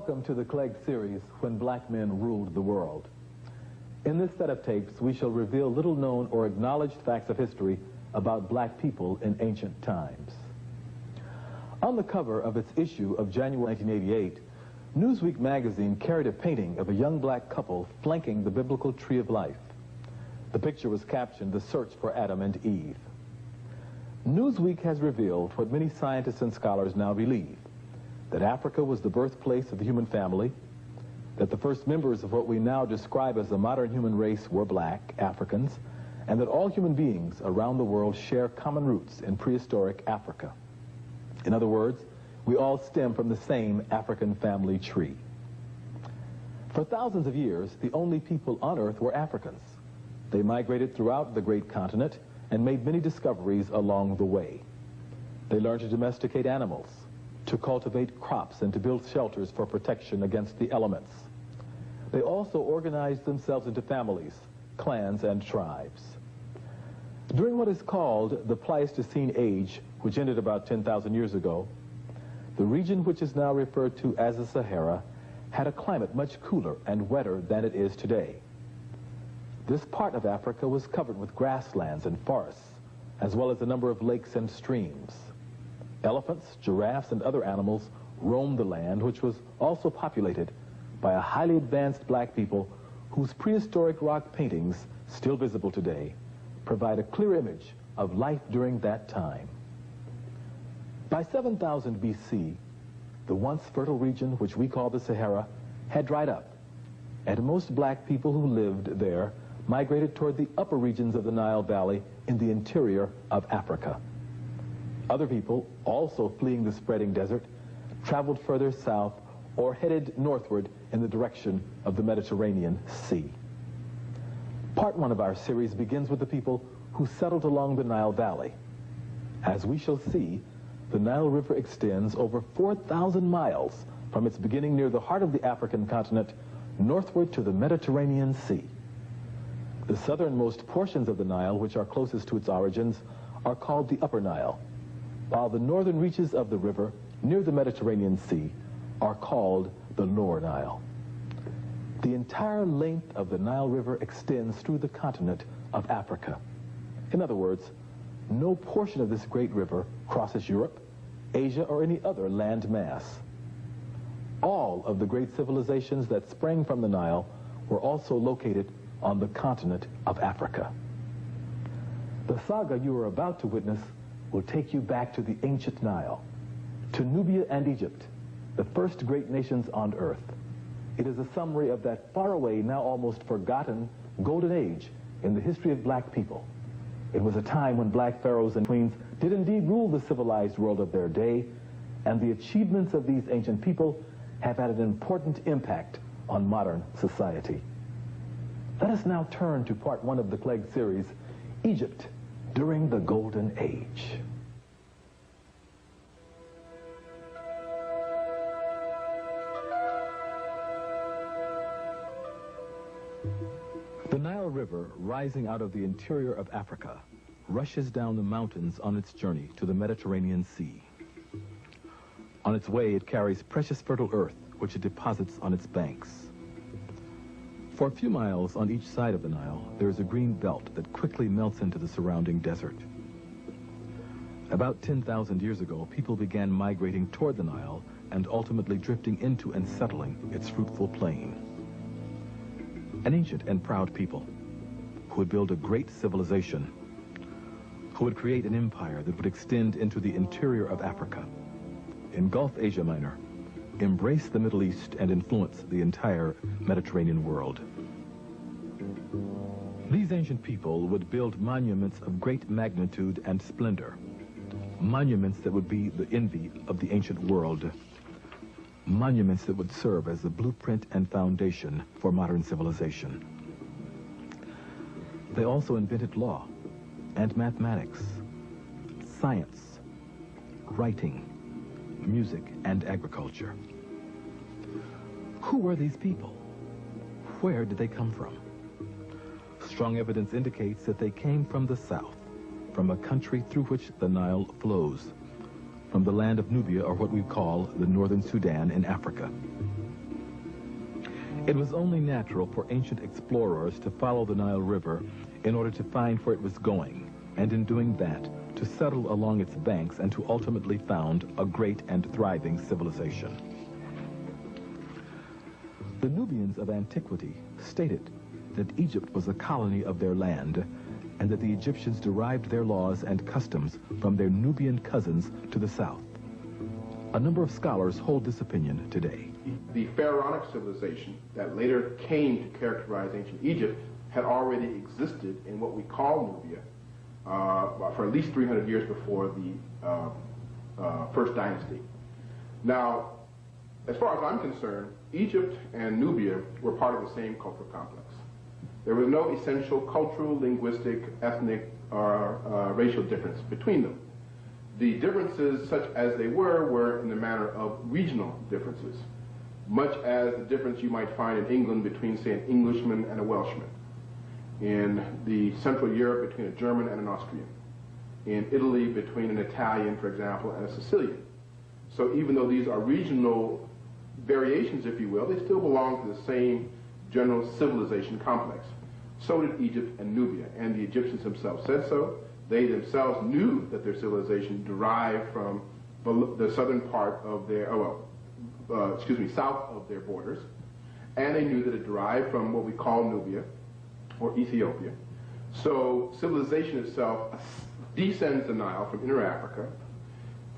Welcome to the Clegg series, When Black Men Ruled the World. In this set of tapes, we shall reveal little-known or acknowledged facts of history about black people in ancient times. On the cover of its issue of January 1988, Newsweek magazine carried a painting of a young black couple flanking the biblical tree of life. The picture was captioned, "The Search for Adam and Eve." Newsweek has revealed what many scientists and scholars now believe, that Africa was the birthplace of the human family, that the first members of what we now describe as the modern human race were black Africans, and that all human beings around the world share common roots in prehistoric Africa. In other words, we all stem from the same African family tree. For thousands of years, the only people on Earth were Africans. They migrated throughout the great continent and made many discoveries along the way. They learned to domesticate animals, to cultivate crops, and to build shelters for protection against the elements. They also organized themselves into families, clans, and tribes. During what is called the Pleistocene Age, which ended about 10,000 years ago, the region which is now referred to as the Sahara had a climate much cooler and wetter than it is today. This part of Africa was covered with grasslands and forests, as well as a number of lakes and streams. Elephants, giraffes, and other animals roamed the land, which was also populated by a highly advanced black people whose prehistoric rock paintings, still visible today, provide a clear image of life during that time. By 7000 BC, the once fertile region, which we call the Sahara, had dried up, and most black people who lived there migrated toward the upper regions of the Nile Valley in the interior of Africa. Other people, also fleeing the spreading desert, traveled further south or headed northward in the direction of the Mediterranean Sea. Part one of our series begins with the people who settled along the Nile Valley. As we shall see, the Nile River extends over 4,000 miles from its beginning near the heart of the African continent northward to the Mediterranean Sea. The southernmost portions of the Nile, which are closest to its origins, are called the Upper Nile, while the northern reaches of the river near the Mediterranean Sea are called the Lower Nile. The entire length of the Nile River extends through the continent of Africa. In other words, no portion of this great river crosses Europe, Asia, or any other land mass. All of the great civilizations that sprang from the Nile were also located on the continent of Africa. The saga you are about to witness will take you back to the ancient Nile, to Nubia and Egypt, the first great nations on Earth. It is a summary of that faraway, now almost forgotten, golden age in the history of black people. It was a time when black pharaohs and queens did indeed rule the civilized world of their day, and the achievements of these ancient people have had an important impact on modern society. Let us now turn to part one of the Clegg series, Egypt during the Golden Age. The Nile River, rising out of the interior of Africa, rushes down the mountains on its journey to the Mediterranean Sea. On its way, it carries precious fertile earth, which it deposits on its banks. For a few miles on each side of the Nile, there is a green belt that quickly melts into the surrounding desert. About 10,000 years ago, people began migrating toward the Nile and ultimately drifting into and settling its fruitful plain. An ancient and proud people who would build a great civilization, who would create an empire that would extend into the interior of Africa, engulf Asia Minor, embrace the Middle East, and influence the entire Mediterranean world. These ancient people would build monuments of great magnitude and splendor, monuments that would be the envy of the ancient world, monuments that would serve as the blueprint and foundation for modern civilization. They also invented law and mathematics, science, writing, music, and agriculture. Who were these people? Where did they come from? Strong evidence indicates that they came from the south, from a country through which the Nile flows, from the land of Nubia, or what we call the northern Sudan in Africa. It was only natural for ancient explorers to follow the Nile River in order to find where it was going, and in doing that, to settle along its banks and to ultimately found a great and thriving civilization. The Nubians of antiquity stated that Egypt was a colony of their land, and that the Egyptians derived their laws and customs from their Nubian cousins to the south. A number of scholars hold this opinion today. The pharaonic civilization that later came to characterize ancient Egypt had already existed in what we call Nubia for at least 300 years before the first dynasty. Now, as far as I'm concerned, Egypt and Nubia were part of the same cultural complex. There was no essential cultural, linguistic, ethnic, or racial difference between them. The differences, such as they were in the manner of regional differences, much as the difference you might find in England between, say, an Englishman and a Welshman, in the Central Europe between a German and an Austrian, in Italy between an Italian, for example, and a Sicilian. So even though these are regional variations, if you will, they still belong to the same general civilization complex. So did Egypt and Nubia, and the Egyptians themselves said so. They themselves knew that their civilization derived from the southern part of their, south of their borders, and they knew that it derived from what we call Nubia, or Ethiopia. So civilization itself descends the Nile from Inner Africa.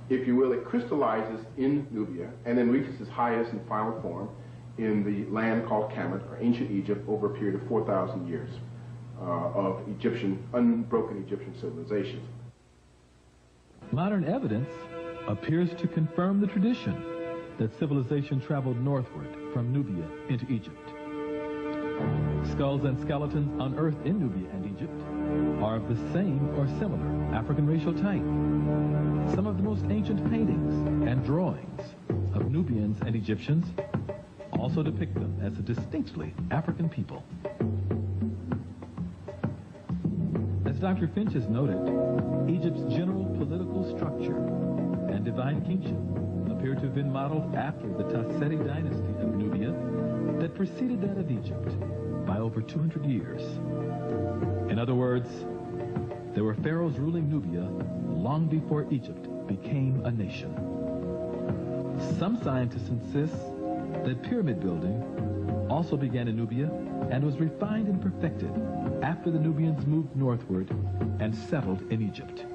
If you will, it crystallizes in Nubia and then reaches its highest and final form in the land called Kemet, or ancient Egypt, over a period of 4,000 years of unbroken Egyptian civilization. Modern evidence appears to confirm the tradition that civilization traveled northward from Nubia into Egypt. Skulls and skeletons unearthed in Nubia and Egypt are of the same or similar African racial type. Some of the most ancient paintings and drawings of Nubians and Egyptians also depict them as a distinctly African people. As Dr. Finch has noted, Egypt's general political structure and divine kingship appear to have been modeled after the Tasseti dynasty of Nubia that preceded that of Egypt by over 200 years. In other words, there were pharaohs ruling Nubia long before Egypt became a nation. Some scientists insist that pyramid building also began in Nubia and was refined and perfected after the Nubians moved northward and settled in Egypt.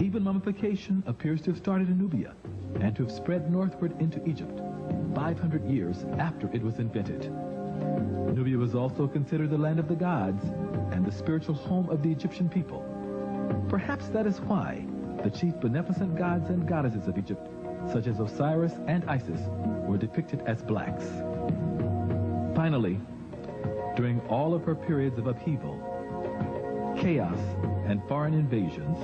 Even mummification appears to have started in Nubia and to have spread northward into Egypt 500 years after it was invented. Nubia was also considered the land of the gods and the spiritual home of the Egyptian people. Perhaps that is why the chief beneficent gods and goddesses of Egypt, such as Osiris and Isis, were depicted as blacks. Finally, during all of her periods of upheaval, chaos, and foreign invasions,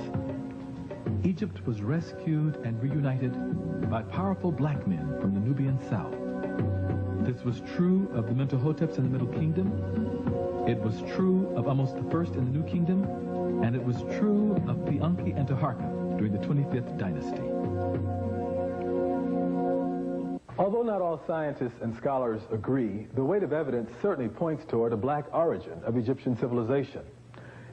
Egypt was rescued and reunited by powerful black men from the Nubian south. This was true of the Mentuhoteps in the Middle Kingdom. It was true of Ahmose I in the New Kingdom, and it was true of Pianki and Taharqa during the 25th dynasty. Although not all scientists and scholars agree, the weight of evidence certainly points toward a black origin of Egyptian civilization.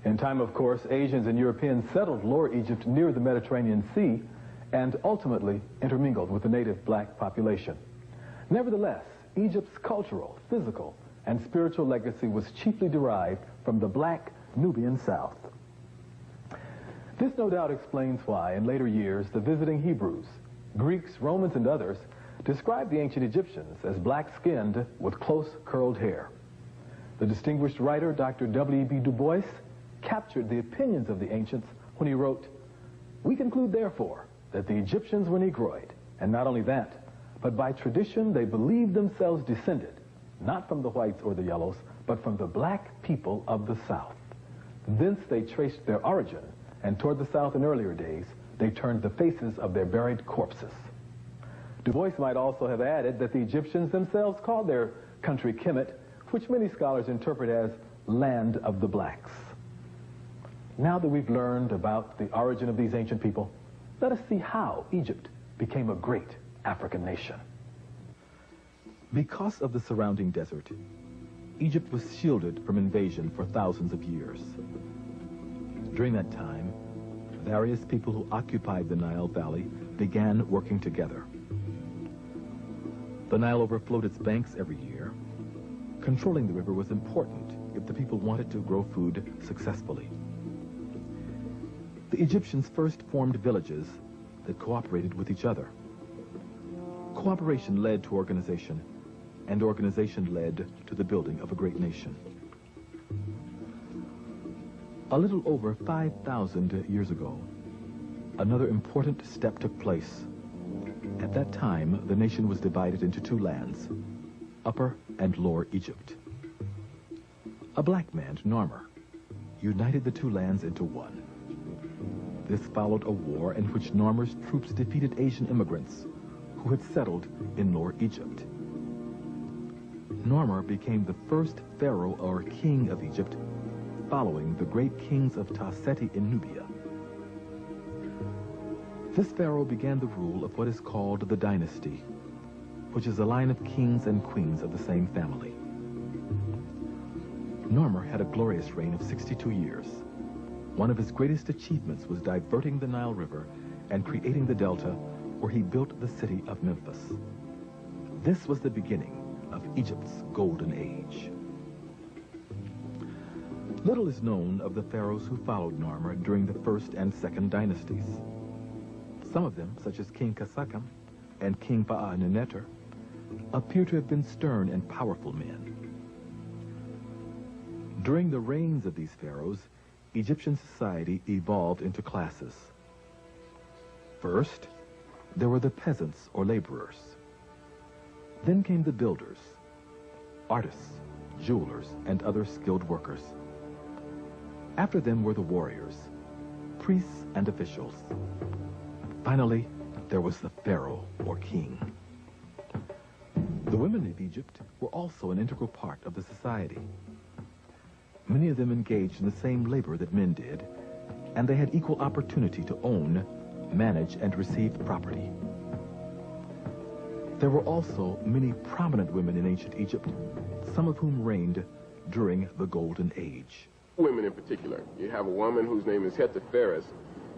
In time, of course, Asians and Europeans settled Lower Egypt near the Mediterranean Sea and ultimately intermingled with the native black population. Nevertheless, Egypt's cultural, physical, and spiritual legacy was chiefly derived from the black Nubian South. This no doubt explains why, in later years, the visiting Hebrews, Greeks, Romans, and others described the ancient Egyptians as black-skinned with close curled hair. The distinguished writer, Dr. W.E.B. Du Bois, captured the opinions of the ancients when he wrote, "We conclude, therefore, that the Egyptians were Negroid, and not only that, but by tradition they believed themselves descended, not from the whites or the yellows, but from the black people of the South. Thence they traced their origin, and toward the South in earlier days, they turned the faces of their buried corpses." Du Bois might also have added that the Egyptians themselves called their country Kemet, which many scholars interpret as land of the blacks. Now that we've learned about the origin of these ancient people, let us see how Egypt became a great African nation. Because of the surrounding desert, Egypt was shielded from invasion for thousands of years. During that time, various people who occupied the Nile Valley began working together. The Nile overflowed its banks every year. Controlling the river was important if the people wanted to grow food successfully. The Egyptians first formed villages that cooperated with each other. Cooperation led to organization, and organization led to the building of a great nation. A little over 5,000 years ago, another important step took place. At that time, the nation was divided into two lands, Upper and Lower Egypt. A black man, Narmer, united the two lands into one. This followed a war in which Narmer's troops defeated Asian immigrants who had settled in Lower Egypt. Narmer became the first pharaoh or king of Egypt, following the great kings of Ta-Seti in Nubia. This pharaoh began the rule of what is called the dynasty, which is a line of kings and queens of the same family. Narmer had a glorious reign of 62 years. One of his greatest achievements was diverting the Nile River and creating the delta where he built the city of Memphis. This was the beginning of Egypt's golden age. Little is known of the pharaohs who followed Narmer during the first and second dynasties. Some of them, such as King Kasakam and King Paa-Neneter, appear to have been stern and powerful men. During the reigns of these pharaohs, Egyptian society evolved into classes. First, there were the peasants or laborers. Then came the builders, artists, jewelers, and other skilled workers. After them were the warriors, priests, and officials. Finally, there was the pharaoh or king. The women of Egypt were also an integral part of the society. Many of them engaged in the same labor that men did, and they had equal opportunity to own, manage, and receive property. There were also many prominent women in ancient Egypt, some of whom reigned during the Golden Age. Women in particular. You have a woman whose name is Hetepheres.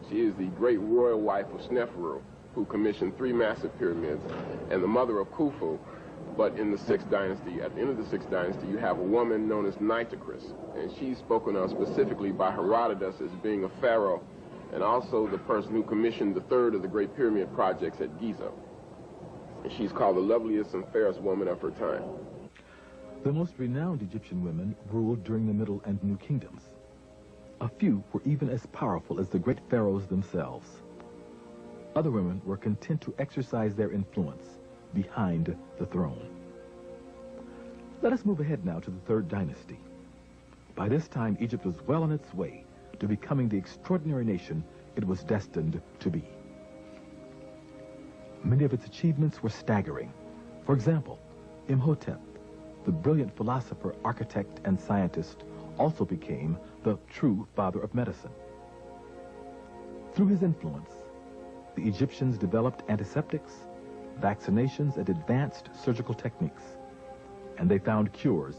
She is the great royal wife of Sneferu, who commissioned 3 massive pyramids, and the mother of Khufu. But in the 6th dynasty, at the end of the 6th dynasty, you have a woman known as Nitocris, and she's spoken of specifically by Herodotus as being a pharaoh, and also the person who commissioned the 3rd of the great pyramid projects at Giza. And she's called the loveliest and fairest woman of her time. The most renowned Egyptian women ruled during the Middle and New Kingdoms. A few were even as powerful as the great pharaohs themselves. Other women were content to exercise their influence behind the throne. Let us move ahead now to the 3rd dynasty. By this time, Egypt was well on its way to becoming the extraordinary nation it was destined to be. Many of its achievements were staggering. For example, Imhotep, the brilliant philosopher, architect, and scientist, also became the true father of medicine. Through his influence, the Egyptians developed antiseptics, vaccinations, and advanced surgical techniques, and they found cures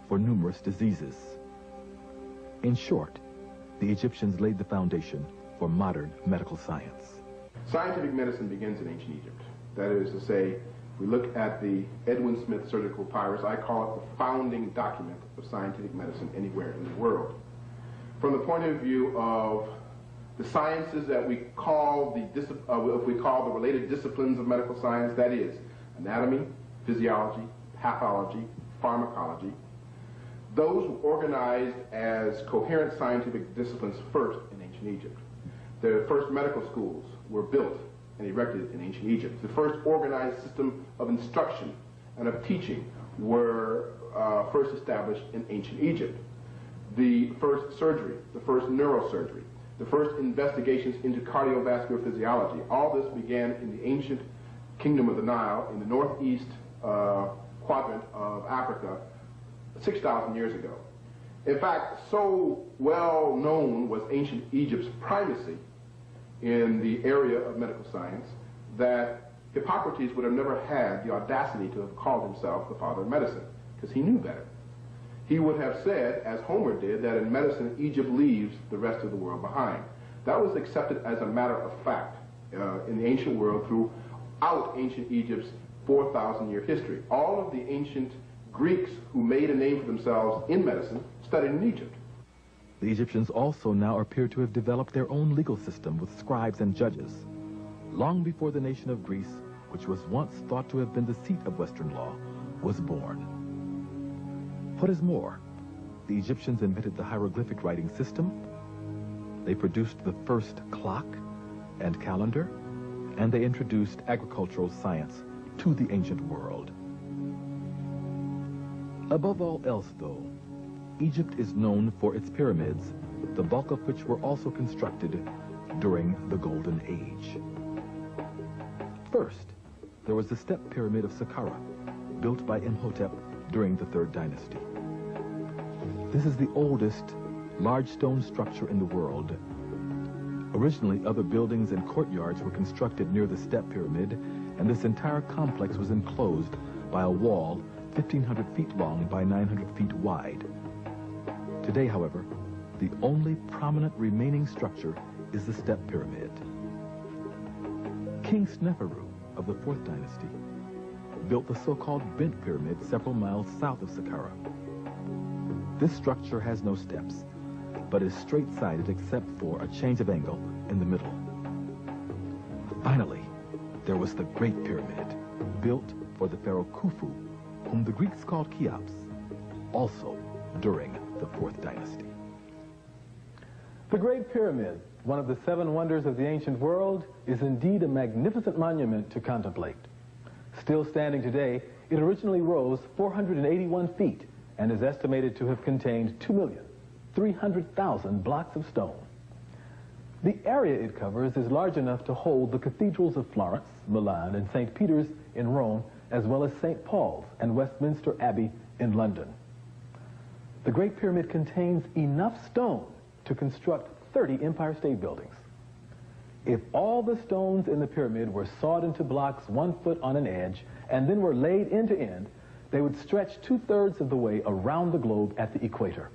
for numerous diseases. In short, the Egyptians laid the foundation for modern medical science. Scientific medicine begins in ancient Egypt. That is to say, if we look at the Edwin Smith surgical papyrus, I call it the founding document of scientific medicine anywhere in the world. From the point of view of the sciences that we call the related disciplines of medical science, that is anatomy, physiology, pathology, pharmacology, those were organized as coherent scientific disciplines first in ancient Egypt. The first medical schools were built and erected in ancient Egypt. The first organized system of instruction and of teaching were first established in ancient Egypt. The first surgery, the first neurosurgery, the first investigations into cardiovascular physiology, all this began in the ancient kingdom of the Nile in the northeast quadrant of Africa 6,000 years ago. In fact, so well known was ancient Egypt's primacy in the area of medical science that Hippocrates would have never had the audacity to have called himself the father of medicine, because he knew better. He would have said, as Homer did, that in medicine, Egypt leaves the rest of the world behind. That was accepted as a matter of fact in the ancient world throughout ancient Egypt's 4,000-year history. All of the ancient Greeks who made a name for themselves in medicine studied in Egypt. The Egyptians also now appear to have developed their own legal system with scribes and judges, long before the nation of Greece, which was once thought to have been the seat of Western law, was born. What is more, the Egyptians invented the hieroglyphic writing system, they produced the first clock and calendar, and they introduced agricultural science to the ancient world. Above all else, though, Egypt is known for its pyramids, the bulk of which were also constructed during the Golden Age. First, there was the step pyramid of Saqqara, built by Imhotep during the Third Dynasty. This is the oldest large stone structure in the world. Originally, other buildings and courtyards were constructed near the step pyramid, and this entire complex was enclosed by a wall 1,500 feet long by 900 feet wide. Today, however, the only prominent remaining structure is the step pyramid. King Sneferu of the Fourth Dynasty built the so-called Bent Pyramid several miles south of Saqqara. This structure has no steps, but is straight-sided except for a change of angle in the middle. Finally, there was the Great Pyramid, built for the pharaoh Khufu, whom the Greeks called Cheops, also during the Fourth Dynasty. The Great Pyramid, one of the 7 wonders of the ancient world, is indeed a magnificent monument to contemplate. Still standing today, it originally rose 481 feet and is estimated to have contained 2,300,000 blocks of stone. The area it covers is large enough to hold the cathedrals of Florence, Milan, and St. Peter's in Rome, as well as St. Paul's and Westminster Abbey in London. The Great Pyramid contains enough stone to construct 30 Empire State Buildings. If all the stones in the pyramid were sawed into blocks 1 foot on an edge and then were laid end to end, they would stretch 2/3 of the way around the globe at the equator.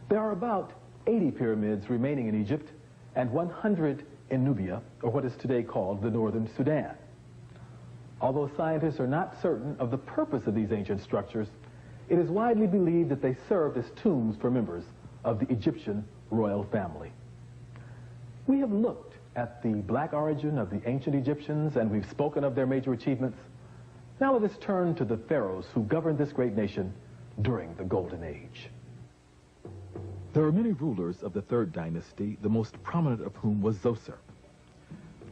There are about 80 pyramids remaining in Egypt and 100 in Nubia, or what is today called the Northern Sudan. Although scientists are not certain of the purpose of these ancient structures, it is widely believed that they served as tombs for members of the Egyptian royal family. We have looked at the black origin of the ancient Egyptians, and we've spoken of their major achievements. Now let us turn to the pharaohs who governed this great nation during the Golden Age. There are many rulers of the Third Dynasty, the most prominent of whom was Zoser.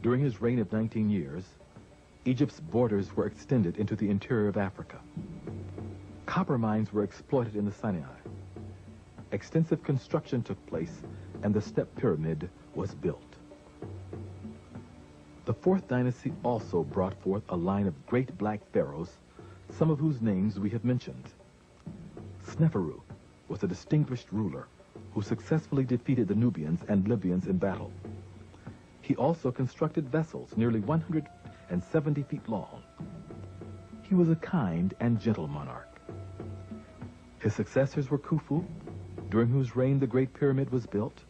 During his reign of 19 years, Egypt's borders were extended into the interior of Africa. Copper mines were exploited in the Sinai. Extensive construction took place, and the step pyramid was built. The Fourth Dynasty also brought forth a line of great black pharaohs, some of whose names we have mentioned. Sneferu was a distinguished ruler who successfully defeated the Nubians and Libyans in battle. He also constructed vessels nearly 170 feet long. He was a kind and gentle monarch. His successors were Khufu, during whose reign the Great Pyramid was built,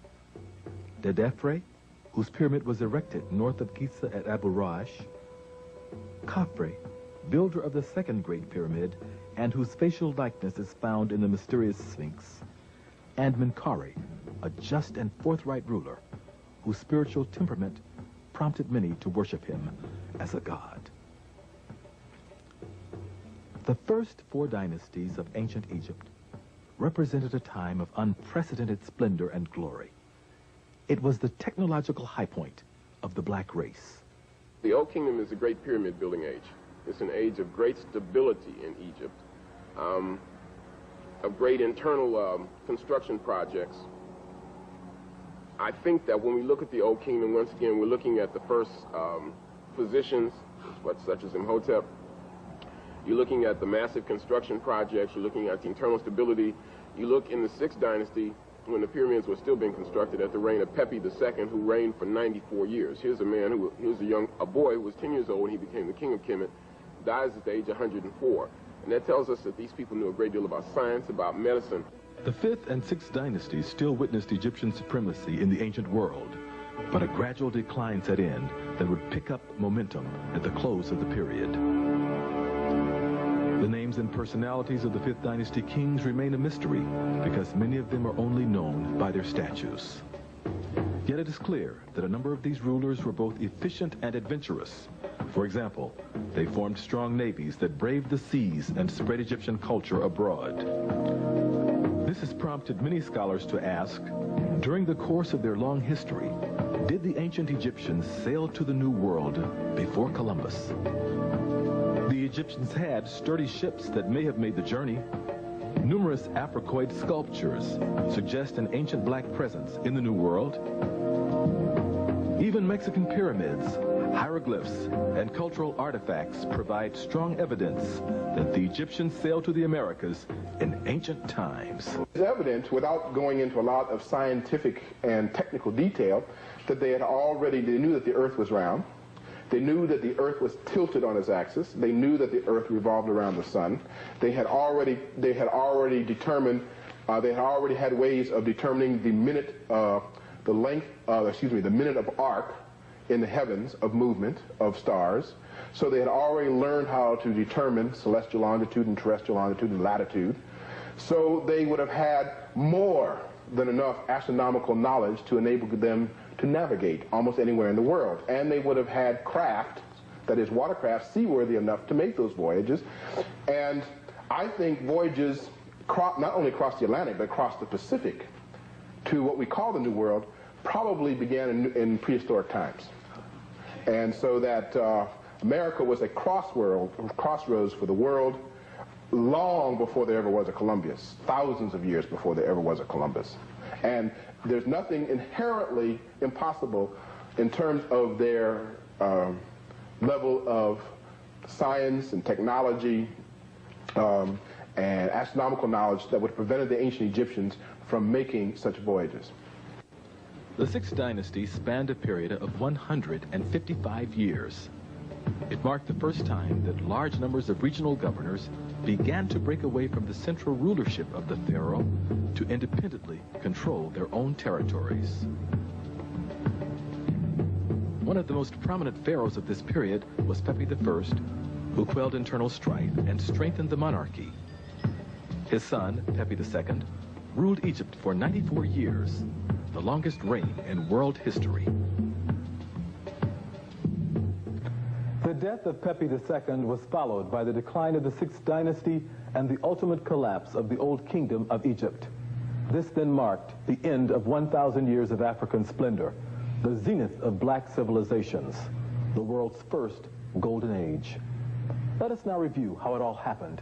Dedefre, whose pyramid was erected north of Giza at Abu Rash, Khafre, builder of the Second Great Pyramid, and whose facial likeness is found in the mysterious Sphinx, and Menkaure, a just and forthright ruler whose spiritual temperament prompted many to worship him as a god. The first 4 dynasties of ancient Egypt represented a time of unprecedented splendor and glory. It was the technological high point of the black race. The Old Kingdom is a great pyramid building age. It's an age of great stability in Egypt, of great internal construction projects. I think that when we look at the Old Kingdom, once again, we're looking at the first physicians, such as Imhotep. You're looking at the massive construction projects. You're looking at the internal stability. You look in the Sixth Dynasty when the pyramids were still being constructed at the reign of Pepi II, who reigned for 94 years. Here's a man who was a boy who was 10 years old when he became the king of Kemet, dies at the age of 104. And that tells us that these people knew a great deal about science, about medicine. The 5th and 6th dynasties still witnessed Egyptian supremacy in the ancient world, but a gradual decline set in that would pick up momentum at the close of the period. The names and personalities of the 5th dynasty kings remain a mystery because many of them are only known by their statues. Yet it is clear that a number of these rulers were both efficient and adventurous. For example, they formed strong navies that braved the seas and spread Egyptian culture abroad. This has prompted many scholars to ask, during the course of their long history, did the ancient Egyptians sail to the New World before Columbus? The Egyptians had sturdy ships that may have made the journey. Numerous Africoid sculptures suggest an ancient black presence in the New World. Even Mexican pyramids, hieroglyphs, and cultural artifacts provide strong evidence that the Egyptians sailed to the Americas in ancient times. It's evident, without going into a lot of scientific and technical detail, that they knew that the earth was round. They knew that the earth was tilted on its axis. They knew that the earth revolved around the sun. They had already had ways of determining the minute of arc in the heavens of movement of stars. So they had already learned how to determine celestial longitude and terrestrial longitude and latitude. So they would have had more than enough astronomical knowledge to enable them to navigate almost anywhere in the world. And they would have had craft, that is watercraft, seaworthy enough to make those voyages. And I think voyages not only across the Atlantic, but across the Pacific to what we call the New World probably began in prehistoric times. And so that America was a crossroads for the world long before there ever was a Columbus, thousands of years before there ever was a Columbus. And there's nothing inherently impossible in terms of their level of science and technology and astronomical knowledge that would have prevented the ancient Egyptians from making such voyages. The 6th dynasty spanned a period of 155 years. It marked the first time that large numbers of regional governors began to break away from the central rulership of the pharaoh to independently control their own territories. One of the most prominent pharaohs of this period was Pepi I, who quelled internal strife and strengthened the monarchy. His son, Pepi II, ruled Egypt for 94 years, the longest reign in world history. The death of Pepi II was followed by the decline of the 6th dynasty and the ultimate collapse of the Old Kingdom of Egypt. This then marked the end of 1,000 years of African splendor, the zenith of black civilizations, the world's first golden age. Let us now review how it all happened,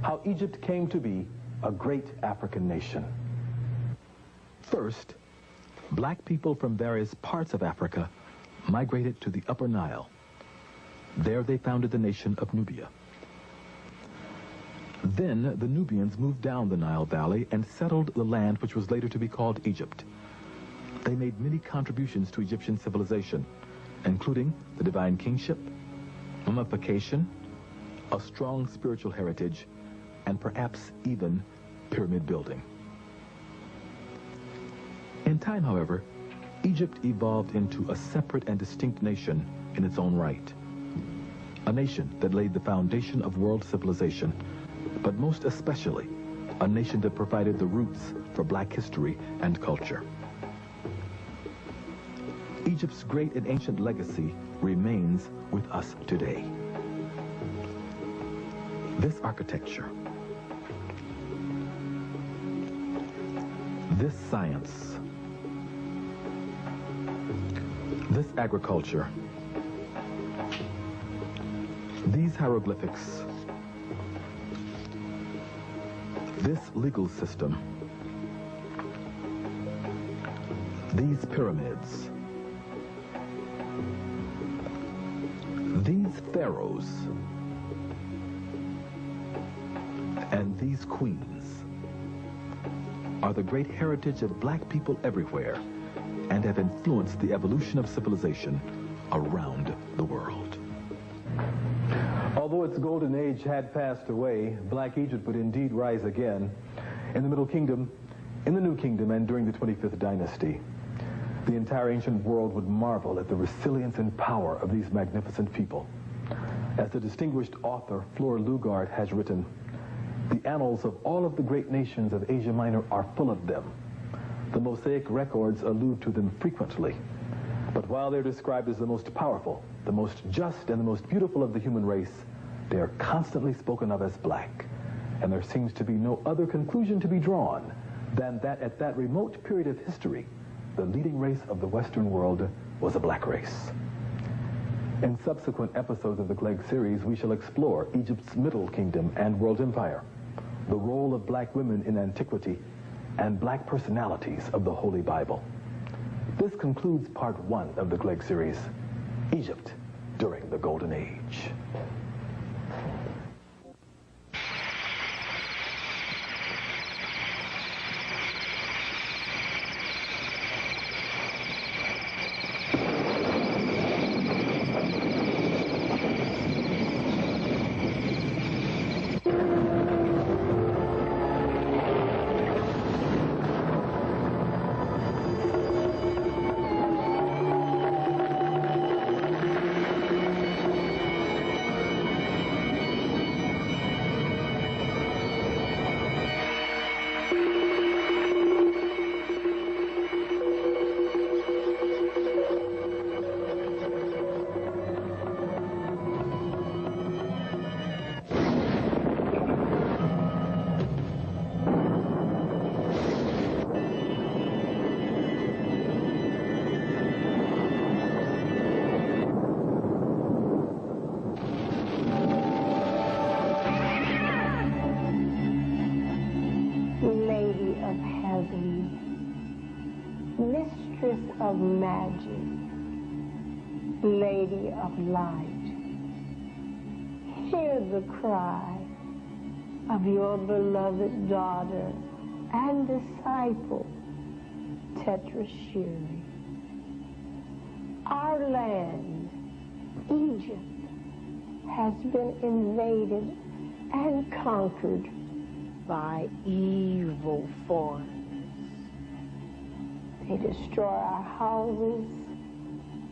how Egypt came to be a great African nation. First, black people from various parts of Africa migrated to the Upper Nile. There they founded the nation of Nubia. Then the Nubians moved down the Nile Valley and settled the land which was later to be called Egypt. They made many contributions to Egyptian civilization, including the divine kingship, mummification, a strong spiritual heritage, and perhaps even pyramid building. In time, however, Egypt evolved into a separate and distinct nation in its own right. A nation that laid the foundation of world civilization, but most especially, a nation that provided the roots for black history and culture. Egypt's great and ancient legacy remains with us today. This architecture, this science, this agriculture, these hieroglyphics, this legal system, these pyramids, these pharaohs, and these queens, are the great heritage of black people everywhere and have influenced the evolution of civilization around the world. Although its golden age had passed away, Black Egypt would indeed rise again in the Middle Kingdom, in the New Kingdom, and during the 25th dynasty. The entire ancient world would marvel at the resilience and power of these magnificent people. As the distinguished author Fleur Lugard has written, the annals of all of the great nations of Asia Minor are full of them. The Mosaic records allude to them frequently. But while they're described as the most powerful, the most just, and the most beautiful of the human race, they are constantly spoken of as black. And there seems to be no other conclusion to be drawn than that at that remote period of history, the leading race of the Western world was a black race. In subsequent episodes of the Clegg series, we shall explore Egypt's Middle Kingdom and World Empire, the role of black women in antiquity, and black personalities of the Holy Bible. This concludes part 1 of the Clegg series, Egypt during the Golden Age. Mistress of magic, Lady of light, hear the cry of your beloved daughter and disciple, Tetrashiri. Our land, Egypt, has been invaded and conquered by evil forms. They destroy our houses,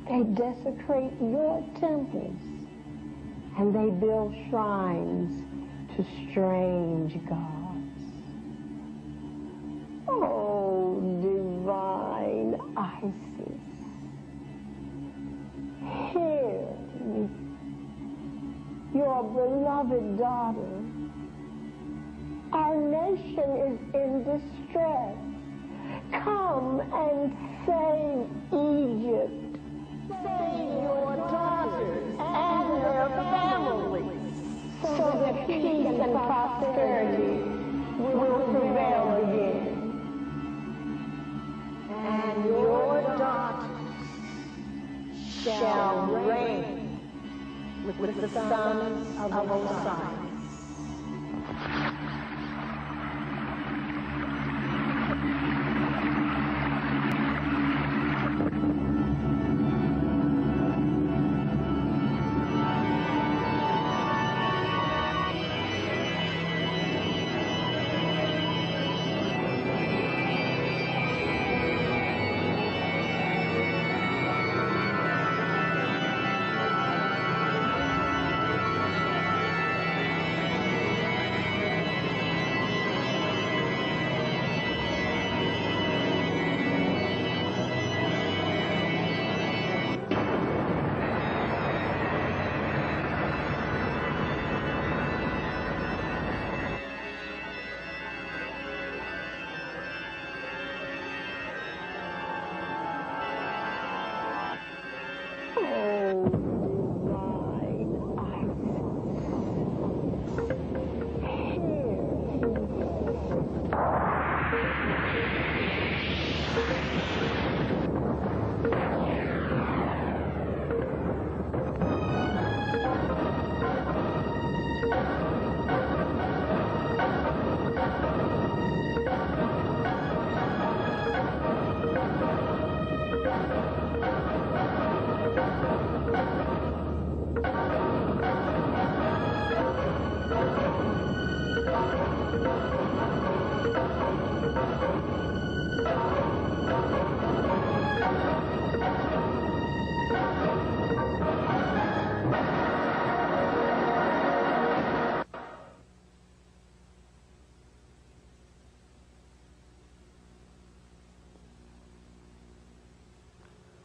they desecrate your temples, and they build shrines to strange gods. Oh, divine Isis, hear me. Your beloved daughter, our nation is in distress. Come and save Egypt. Save your daughters and their families, so that peace and prosperity will prevail again. And your daughters shall reign with the sons of Osiris.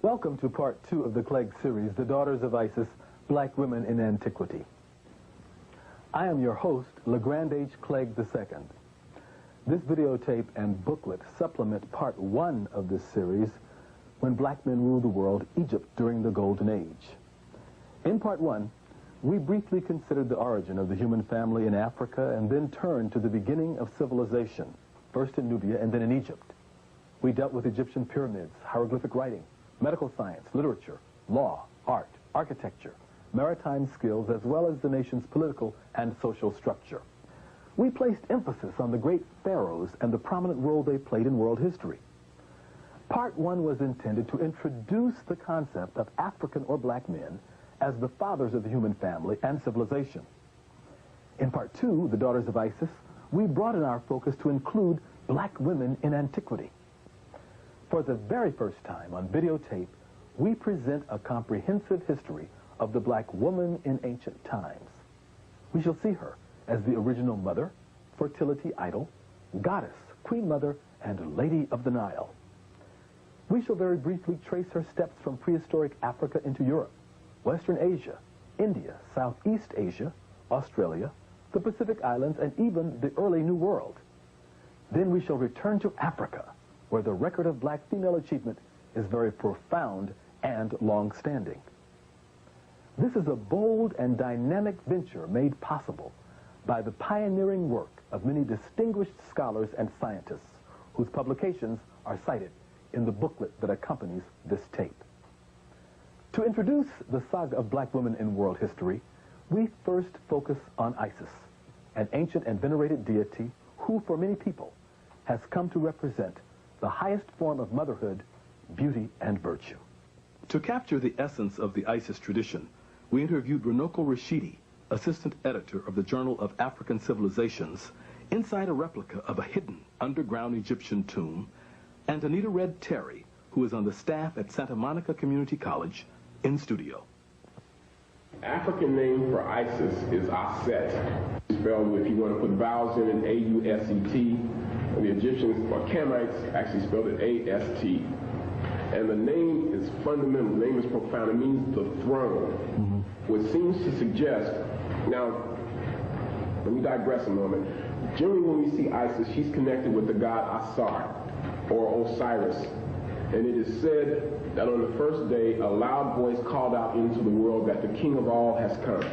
Welcome to part 2 of the Clegg series, The Daughters of Isis, Black Women in Antiquity. I am your host, LeGrand H. Clegg II. This videotape and booklet supplement part 1 of this series, When Black Men Ruled the World, Egypt During the Golden Age. In part 1, we briefly considered the origin of the human family in Africa and then turned to the beginning of civilization, first in Nubia and then in Egypt. We dealt with Egyptian pyramids, hieroglyphic writing, medical science, literature, law, art, architecture, maritime skills, as well as the nation's political and social structure. We placed emphasis on the great pharaohs and the prominent role they played in world history. Part 1 was intended to introduce the concept of African or black men as the fathers of the human family and civilization. In Part 2, The Daughters of Isis, we broaden our focus to include black women in antiquity. For the very first time on videotape, we present a comprehensive history of the black woman in ancient times. We shall see her as the original mother, fertility idol, goddess, queen mother, and lady of the Nile. We shall very briefly trace her steps from prehistoric Africa into Europe, Western Asia, India, Southeast Asia, Australia, the Pacific Islands, and even the early New World. Then we shall return to Africa, where the record of black female achievement is very profound and long-standing. This is a bold and dynamic venture made possible by the pioneering work of many distinguished scholars and scientists whose publications are cited in the booklet that accompanies this tape. To introduce the saga of black women in world history, we first focus on Isis, an ancient and venerated deity who, for many people, has come to represent the highest form of motherhood, beauty, and virtue. To capture the essence of the Isis tradition, we interviewed Runoko Rashidi, assistant editor of the Journal of African Civilizations, inside a replica of a hidden underground Egyptian tomb, and Anita Red Terry, who is on the staff at Santa Monica Community College, in studio. African name for Isis is Aset. Spelled, if you want to put vowels in it, A-U-S-E-T. The Egyptians, or Kamites, actually spelled it A-S-T. And the name is fundamental. The name is profound. It means the throne. What seems to suggest, now, let me digress a moment. Generally, when we see Isis, she's connected with the god Asar, or Osiris. And it is said that on the first day, a loud voice called out into the world that the king of all has come.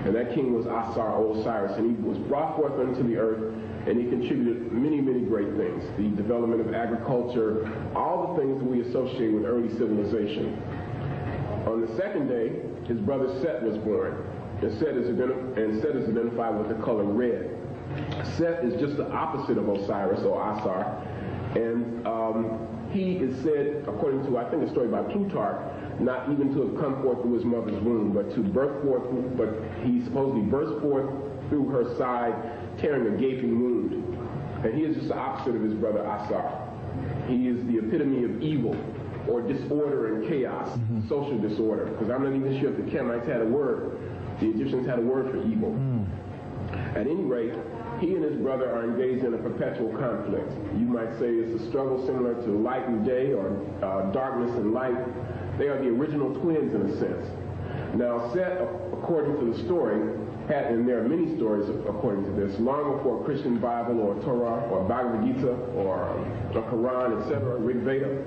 And that king was Asar, or Osiris, and he was brought forth unto the earth, and he contributed many, many great things. The development of agriculture, all the things that we associate with early civilization. On the second day, his brother Set was born. And Set is identified with the color red. Set is just the opposite of Osiris, or Asar. And he is said, according to, I think, a story by Plutarch, not even to have come forth through his mother's womb, but to birth forth, but he supposedly burst forth through her side, tearing a gaping wound. And he is just the opposite of his brother Asar. He is the epitome of evil, or disorder and chaos, social disorder. Because I'm not even sure if the Kamites had a word. The Egyptians had a word for evil. At any rate, he and his brother are engaged in a perpetual conflict. You might say it's a struggle similar to light and day, or darkness and light. They are the original twins in a sense. Now, Set, according to the story, and there are many stories according to this, long before Christian Bible or Torah or Bhagavad Gita or the Quran, etc., Rig Veda,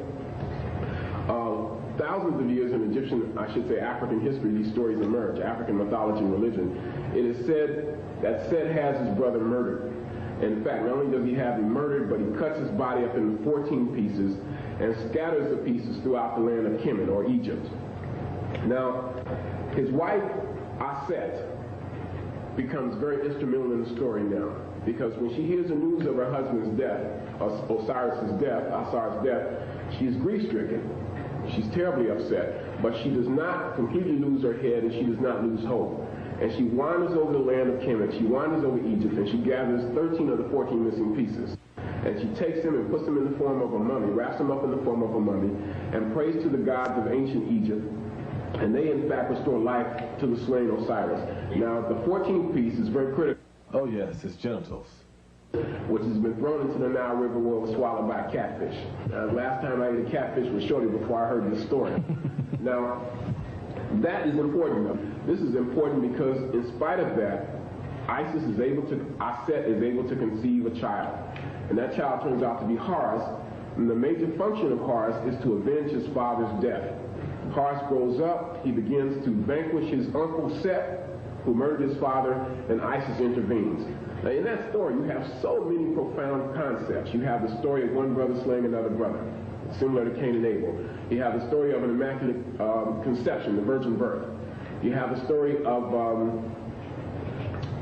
thousands of years in Egyptian, I should say African history, these stories emerge, African mythology and religion. It is said that Set has his brother murdered. In fact, not only does he have him murdered, but he cuts his body up into 14 pieces and scatters the pieces throughout the land of Kemet, or Egypt. Now, his wife, Aset, becomes very instrumental in the story now. because when she hears the news of her husband's death, Osiris' death, she's grief-stricken. She's terribly upset, but she does not completely lose her head, and she does not lose hope. And she wanders over the land of Kemet, she wanders over Egypt, and she gathers 13 of the 14 missing pieces. And she takes them and puts them in the form of a mummy, wraps them up in the form of a mummy, and prays to the gods of ancient Egypt. And they, in fact, restore life to the slain Osiris. Now, the 14th piece is very critical. Oh, yes, his genitals. Which has been thrown into the Nile River where it was swallowed by a catfish. Last time I ate a catfish was shortly before I heard this story. Now, that is important. This is important because in spite of that, Aset is able to conceive a child. And that child turns out to be Horus. And the major function of Horus is to avenge his father's death. Horus grows up, he begins to vanquish his uncle Set, who murdered his father, and Isis intervenes. Now, in that story, you have so many profound concepts. You have the story of one brother slaying another brother, similar to Cain and Abel. You have the story of an immaculate conception, the virgin birth. You have the story of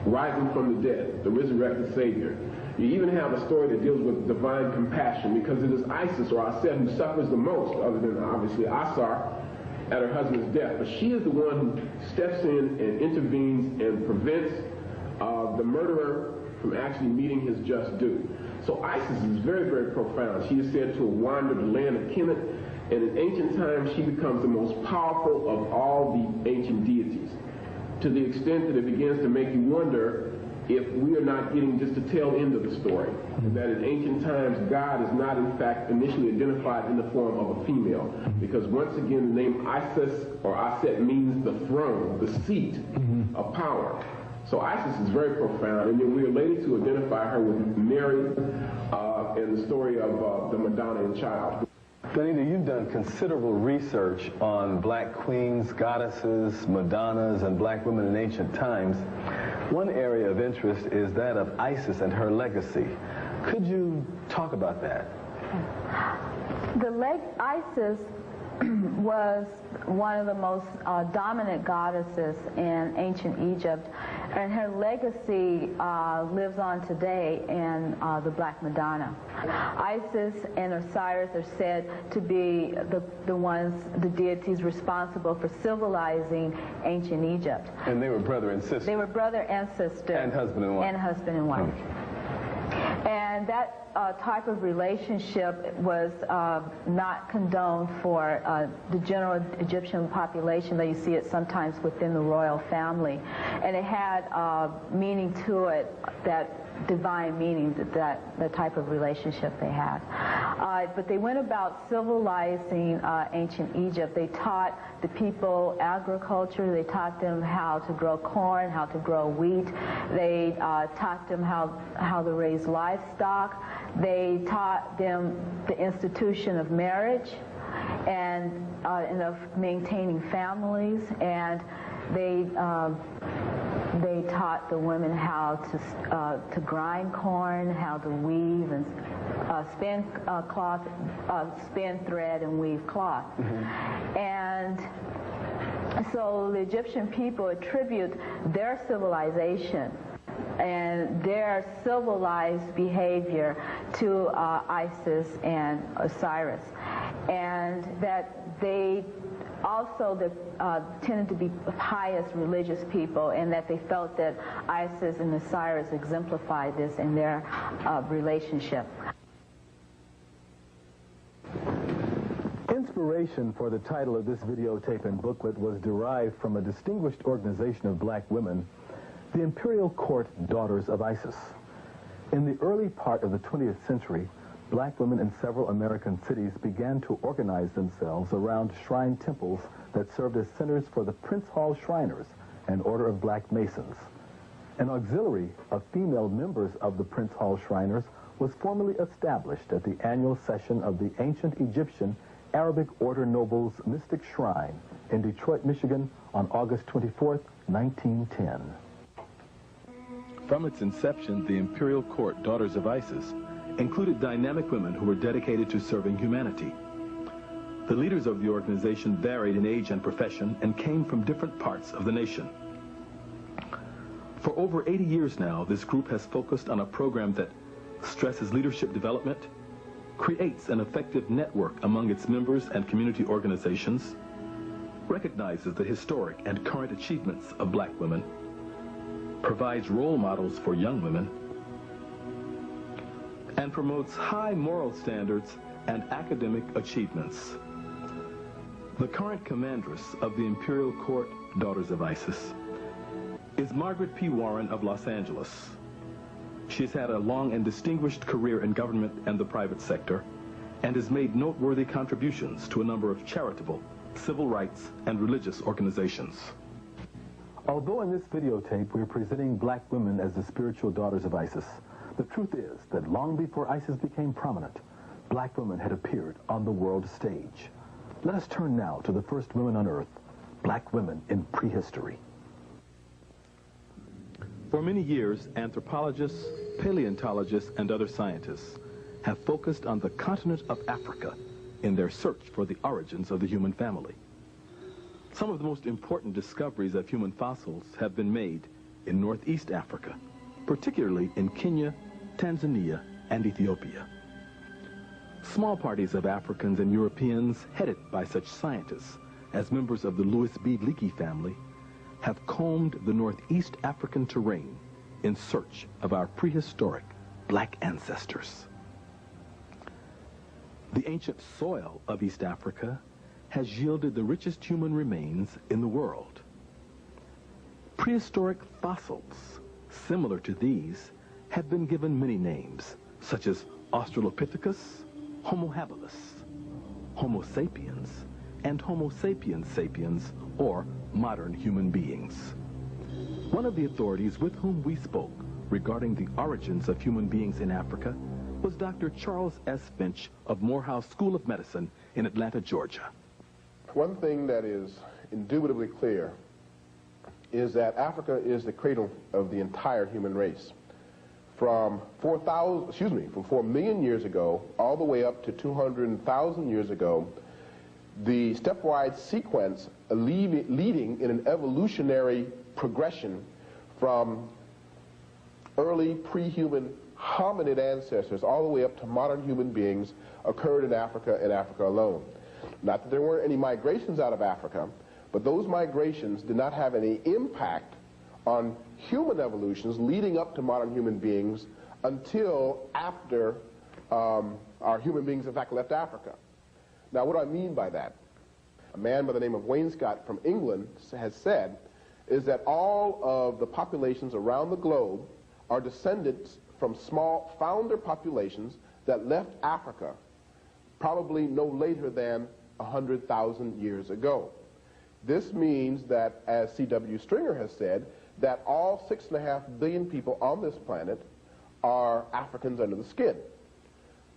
rising from the dead, the resurrected Savior. You even have a story that deals with divine compassion, because it is Isis, or Aset, who suffers the most, other than obviously Asar, at her husband's death. But she is the one who steps in and intervenes and prevents the murderer from actually meeting his just due. So Isis is very, very profound. She is said to have wandered the land of Kemet, and in ancient times she becomes the most powerful of all the ancient deities, to the extent that it begins to make you wonder if we are not getting just the tail end of the story. That in ancient times, God is not in fact initially identified in the form of a female. Because once again, the name Isis or Aset means the throne, the seat of power. So Isis is very profound, and then we are later to identify her with Mary and the story of the Madonna and Child. Donita, you've done considerable research on black queens, goddesses, Madonnas, and black women in ancient times. One area of interest is that of Isis and her legacy. Could you talk about that? Isis was one of the most dominant goddesses in ancient Egypt, and her legacy lives on today in the Black Madonna. Isis and Osiris are said to be the deities responsible for civilizing ancient Egypt. And they were brother and sister. They were brother and sister. And husband and wife. And husband and wife. And that type of relationship was not condoned for the general Egyptian population, though you see it sometimes within the royal family. And it had meaning to it, that divine meaning, that type of relationship they had. But they went about civilizing ancient Egypt. They taught the people agriculture. They taught them how to grow corn, how to grow wheat. They taught them how to raise livestock. They taught them the institution of marriage and of maintaining families. And they taught the women how to grind corn, how to weave and spin spin thread and weave cloth. And so the Egyptian people attribute their civilization and their civilized behavior to Isis and Osiris, and that they also tended to be pious religious people, and that they felt that Isis and Osiris exemplified this in their relationship. Inspiration for the title of this videotape and booklet was derived from a distinguished organization of black women, the Imperial Court Daughters of Isis. In the early part of the 20th century, black women in several American cities began to organize themselves around shrine temples that served as centers for the Prince Hall Shriners, an order of black Masons. An auxiliary of female members of the Prince Hall Shriners was formally established at the annual session of the ancient Egyptian Arabic Order Nobles Mystic Shrine in Detroit, Michigan on August 24th, 1910. From its inception, the Imperial Court Daughters of Isis included dynamic women who were dedicated to serving humanity. The leaders of the organization varied in age and profession and came from different parts of the nation. For over 80 years now, this group has focused on a program that stresses leadership development, creates an effective network among its members and community organizations, recognizes the historic and current achievements of black women, provides role models for young women, and promotes high moral standards and academic achievements. The current commandress of the Imperial Court Daughters of Isis is Margaret P. Warren of Los Angeles. She's had a long and distinguished career in government and the private sector and has made noteworthy contributions to a number of charitable, civil rights, and religious organizations. Although in this videotape we're presenting black women as the spiritual daughters of Isis, the truth is that long before Isis became prominent, black women had appeared on the world stage. Let us turn now to the first women on Earth, black women in prehistory. For many years, anthropologists, paleontologists, and other scientists have focused on the continent of Africa in their search for the origins of the human family. Some of the most important discoveries of human fossils have been made in Northeast Africa, particularly in Kenya, Tanzania, and Ethiopia. Small parties of Africans and Europeans, headed by such scientists as members of the Louis B. Leakey family, have combed the Northeast African terrain in search of our prehistoric black ancestors. The ancient soil of East Africa has yielded the richest human remains in the world. Prehistoric fossils similar to these have been given many names, such as Australopithecus, Homo habilis, Homo sapiens, and Homo sapiens sapiens, or modern human beings. One of the authorities with whom we spoke regarding the origins of human beings in Africa was Dr. Charles S. Finch of Morehouse School of Medicine in Atlanta, Georgia. One thing that is indubitably clear is that Africa is the cradle of the entire human race. From 4 million years ago all the way up to 200,000 years ago, the stepwise sequence leading in an evolutionary progression from early pre-human hominid ancestors all the way up to modern human beings occurred in Africa and Africa alone. Not that there weren't any migrations out of Africa, but those migrations did not have any impact on human evolutions leading up to modern human beings until after our human beings in fact left Africa. Now, what do I mean by that? A man by the name of Wainscott from England has said is that all of the populations around the globe are descendants from small founder populations that left Africa probably no later than 100,000 years ago. This means that, as C.W. Stringer has said, that all 6.5 billion people on this planet are Africans under the skin.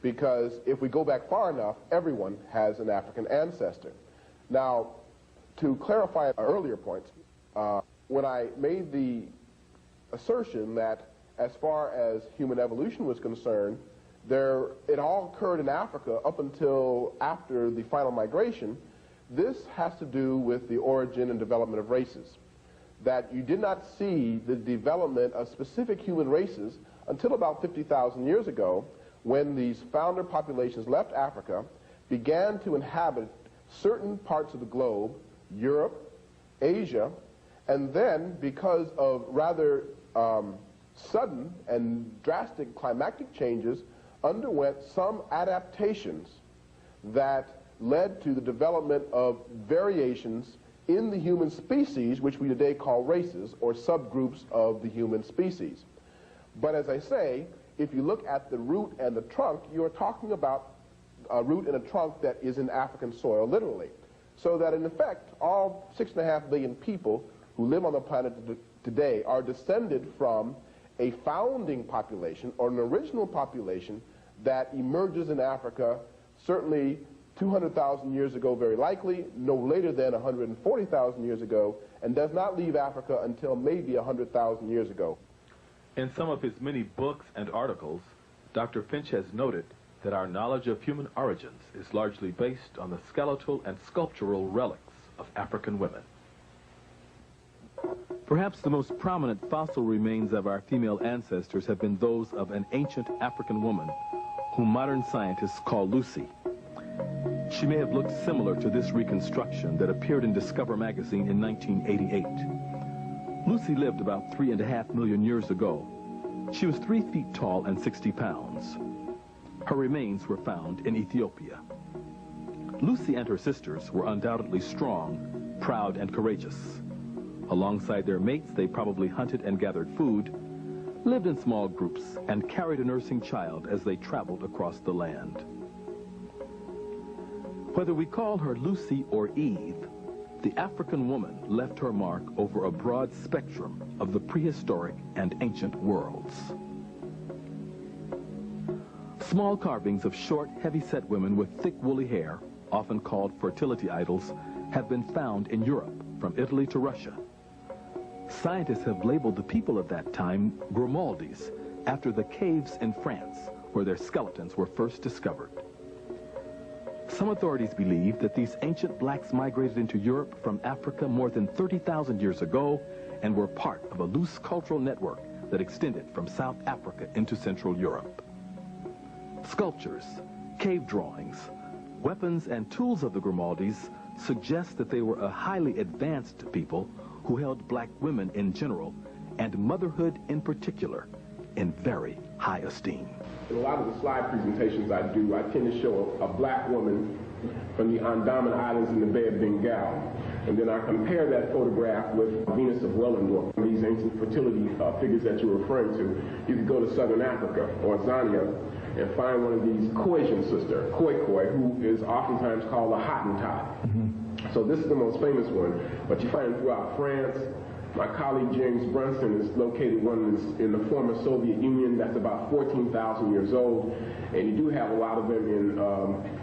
Because if we go back far enough, everyone has an African ancestor. Now, to clarify an earlier point, when I made the assertion that as far as human evolution was concerned, it all occurred in Africa up until after the final migration, this has to do with the origin and development of races. That you did not see the development of specific human races until about 50,000 years ago, when these founder populations left Africa, began to inhabit certain parts of the globe, Europe, Asia, and then because of rather sudden and drastic climatic changes, underwent some adaptations that led to the development of variations in the human species, which we today call races, or subgroups of the human species. But as I say, if you look at the root and the trunk, you're talking about a root and a trunk that is in African soil, literally. So that in effect, all 6.5 billion people who live on the planet today are descended from a founding population or an original population that emerges in Africa, certainly 200,000 years ago, very likely, no later than 140,000 years ago, and does not leave Africa until maybe 100,000 years ago. In some of his many books and articles, Dr. Finch has noted that our knowledge of human origins is largely based on the skeletal and sculptural relics of African women. Perhaps the most prominent fossil remains of our female ancestors have been those of an ancient African woman whom modern scientists call Lucy. She may have looked similar to this reconstruction that appeared in Discover magazine in 1988. Lucy lived about 3.5 million years ago. She was 3 feet tall and 60 pounds. Her remains were found in Ethiopia. Lucy and her sisters were undoubtedly strong, proud, and courageous. Alongside their mates, they probably hunted and gathered food, lived in small groups, and carried a nursing child as they traveled across the land. Whether we call her Lucy or Eve, the African woman left her mark over a broad spectrum of the prehistoric and ancient worlds. Small carvings of short, heavy-set women with thick, woolly hair, often called fertility idols, have been found in Europe, from Italy to Russia. Scientists have labeled the people of that time Grimoaldis, after the caves in France where their skeletons were first discovered. Some authorities believe that these ancient blacks migrated into Europe from Africa more than 30,000 years ago and were part of a loose cultural network that extended from South Africa into Central Europe. Sculptures, cave drawings, weapons, and tools of the Grimoaldis suggest that they were a highly advanced people who held black women in general, and motherhood in particular, in very high esteem. In a lot of the slide presentations I do, I tend to show a black woman from the Andaman Islands in the Bay of Bengal. And then I compare that photograph with Venus of Willendorf, these ancient fertility figures that you're referring to. You could go to southern Africa, or Zania, and find one of these Khoisan sister, Khoi, who is oftentimes called a Hottentot. So this is the most famous one, but you find it throughout France. My colleague James Brunson has located one in the former Soviet Union that's about 14,000 years old, and you do have a lot of them in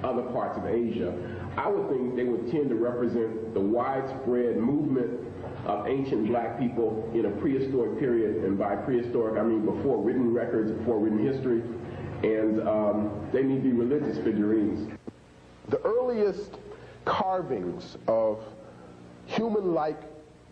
other parts of Asia. I would think they would tend to represent the widespread movement of ancient black people in a prehistoric period, and by prehistoric I mean before written records, before written history, and they need to be religious figurines. The earliest carvings of human-like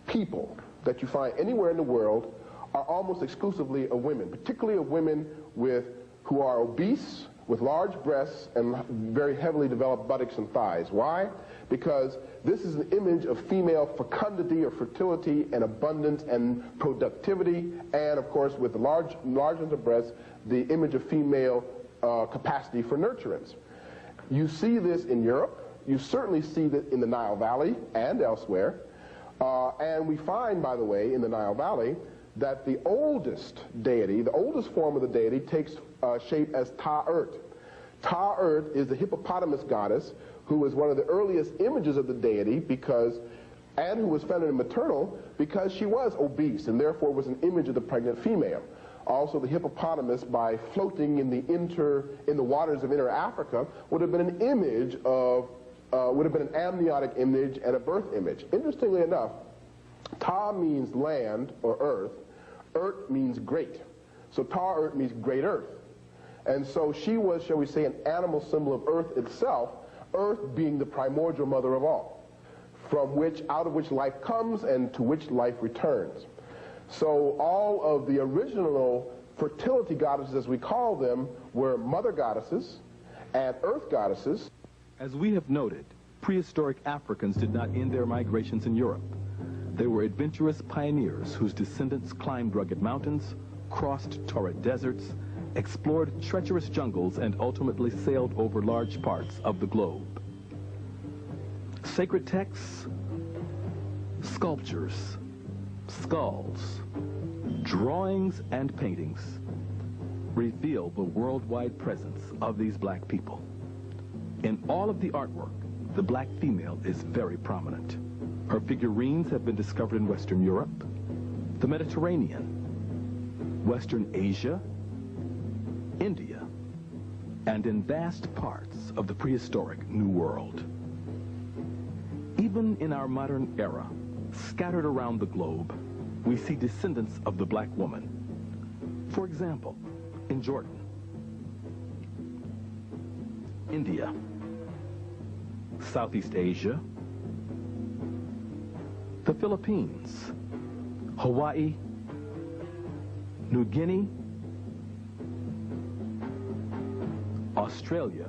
people that you find anywhere in the world are almost exclusively of women, particularly of women who are obese, with large breasts and very heavily developed buttocks and thighs. Why? Because this is an image of female fecundity or fertility and abundance and productivity, and of course with the largeness of breasts, the image of female capacity for nurturance. You see this in Europe. You certainly see that in the Nile Valley and elsewhere. And we find, by the way, in the Nile Valley, that the oldest deity, the oldest form of the deity, takes shape as Ta-Urt. Ta-Urt is the hippopotamus goddess who was one of the earliest images of the deity and who was feminine and maternal because she was obese and therefore was an image of the pregnant female. Also, the hippopotamus, by floating in the waters of inner Africa, would have been an image of would have been an amniotic image and a birth image. Interestingly enough, Ta means land or earth. Urt means great. So Ta-Urt means great earth. And so she was, shall we say, an animal symbol of earth itself, earth being the primordial mother of all, out of which life comes and to which life returns. So all of the original fertility goddesses, as we call them, were mother goddesses and earth goddesses. As we have noted, prehistoric Africans did not end their migrations in Europe. They were adventurous pioneers whose descendants climbed rugged mountains, crossed torrid deserts, explored treacherous jungles, and ultimately sailed over large parts of the globe. Sacred texts, sculptures, skulls, drawings, and paintings reveal the worldwide presence of these black people. In all of the artwork, the black female is very prominent. Her figurines have been discovered in Western Europe, the Mediterranean, Western Asia, India, and in vast parts of the prehistoric New World. Even in our modern era, scattered around the globe, we see descendants of the black woman. For example, in Jordan, India, Southeast Asia, the Philippines, Hawaii, New Guinea, Australia,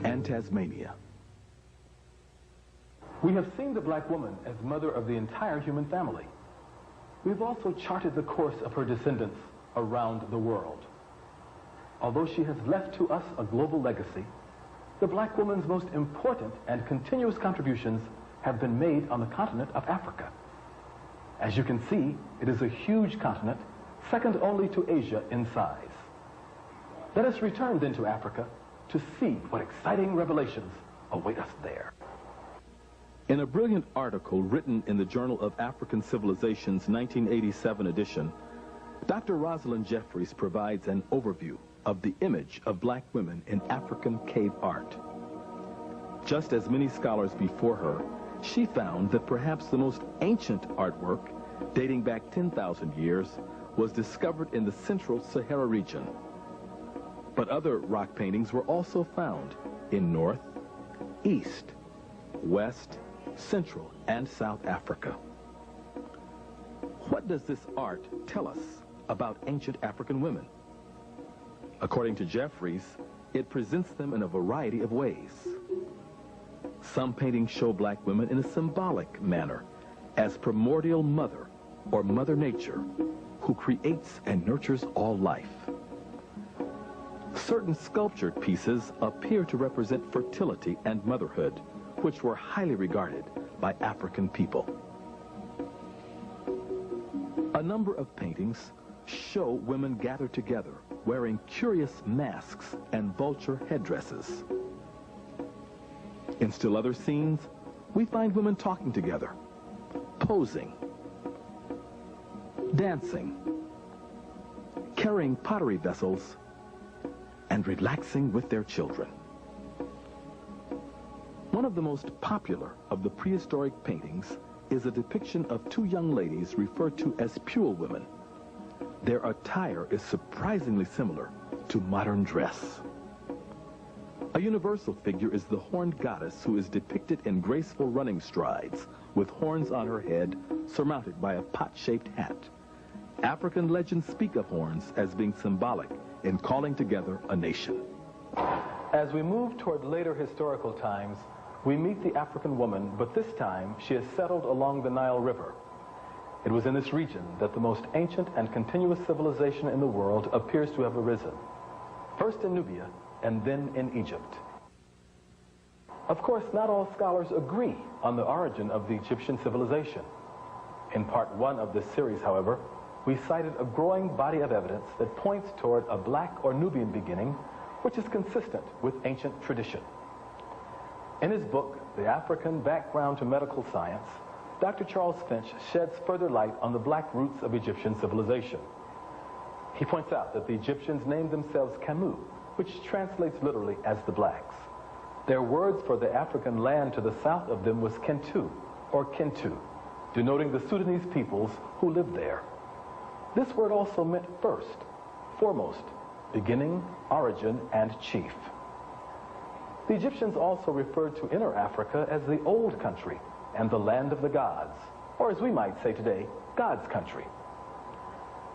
and Tasmania. We have seen the black woman as mother of the entire human family. We've also charted the course of her descendants around the world. Although she has left to us a global legacy, the black woman's most important and continuous contributions have been made on the continent of Africa. As you can see, it is a huge continent, second only to Asia in size. Let us return then to Africa to see what exciting revelations await us there. In a brilliant article written in the Journal of African Civilization's 1987 edition, Dr. Rosalind Jeffries provides an overview of the image of black women in African cave art. Just as many scholars before her, she found that perhaps the most ancient artwork, dating back 10,000 years, was discovered in the central Sahara region. But other rock paintings were also found in North, East, West, Central, and South Africa. What does this art tell us about ancient African women? According to Jeffries, it presents them in a variety of ways. Some paintings show black women in a symbolic manner, as primordial mother or Mother Nature, who creates and nurtures all life. Certain sculptured pieces appear to represent fertility and motherhood, which were highly regarded by African people. A number of paintings show women gathered together, wearing curious masks and vulture headdresses. In still other scenes, we find women talking together, posing, dancing, carrying pottery vessels, and relaxing with their children. One of the most popular of the prehistoric paintings is a depiction of two young ladies referred to as Pule women. Their attire is surprisingly similar to modern dress. A universal figure is the horned goddess, who is depicted in graceful running strides with horns on her head surmounted by a pot-shaped hat. African legends speak of horns as being symbolic in calling together a nation. As we move toward later historical times, we meet the African woman, but this time she is settled along the Nile River. It was in this region that the most ancient and continuous civilization in the world appears to have arisen, first in Nubia and then in Egypt. Of course, not all scholars agree on the origin of the Egyptian civilization. In part one of this series, however, we cited a growing body of evidence that points toward a black or Nubian beginning, which is consistent with ancient tradition. In his book, The African Background to Medical Science, Dr. Charles Finch sheds further light on the black roots of Egyptian civilization. He points out that the Egyptians named themselves Kamu, which translates literally as the blacks. Their words for the African land to the south of them was Kentu, or Kintu, denoting the Sudanese peoples who lived there. This word also meant first, foremost, beginning, origin, and chief. The Egyptians also referred to Inner Africa as the Old Country and the land of the gods, or as we might say today, God's country.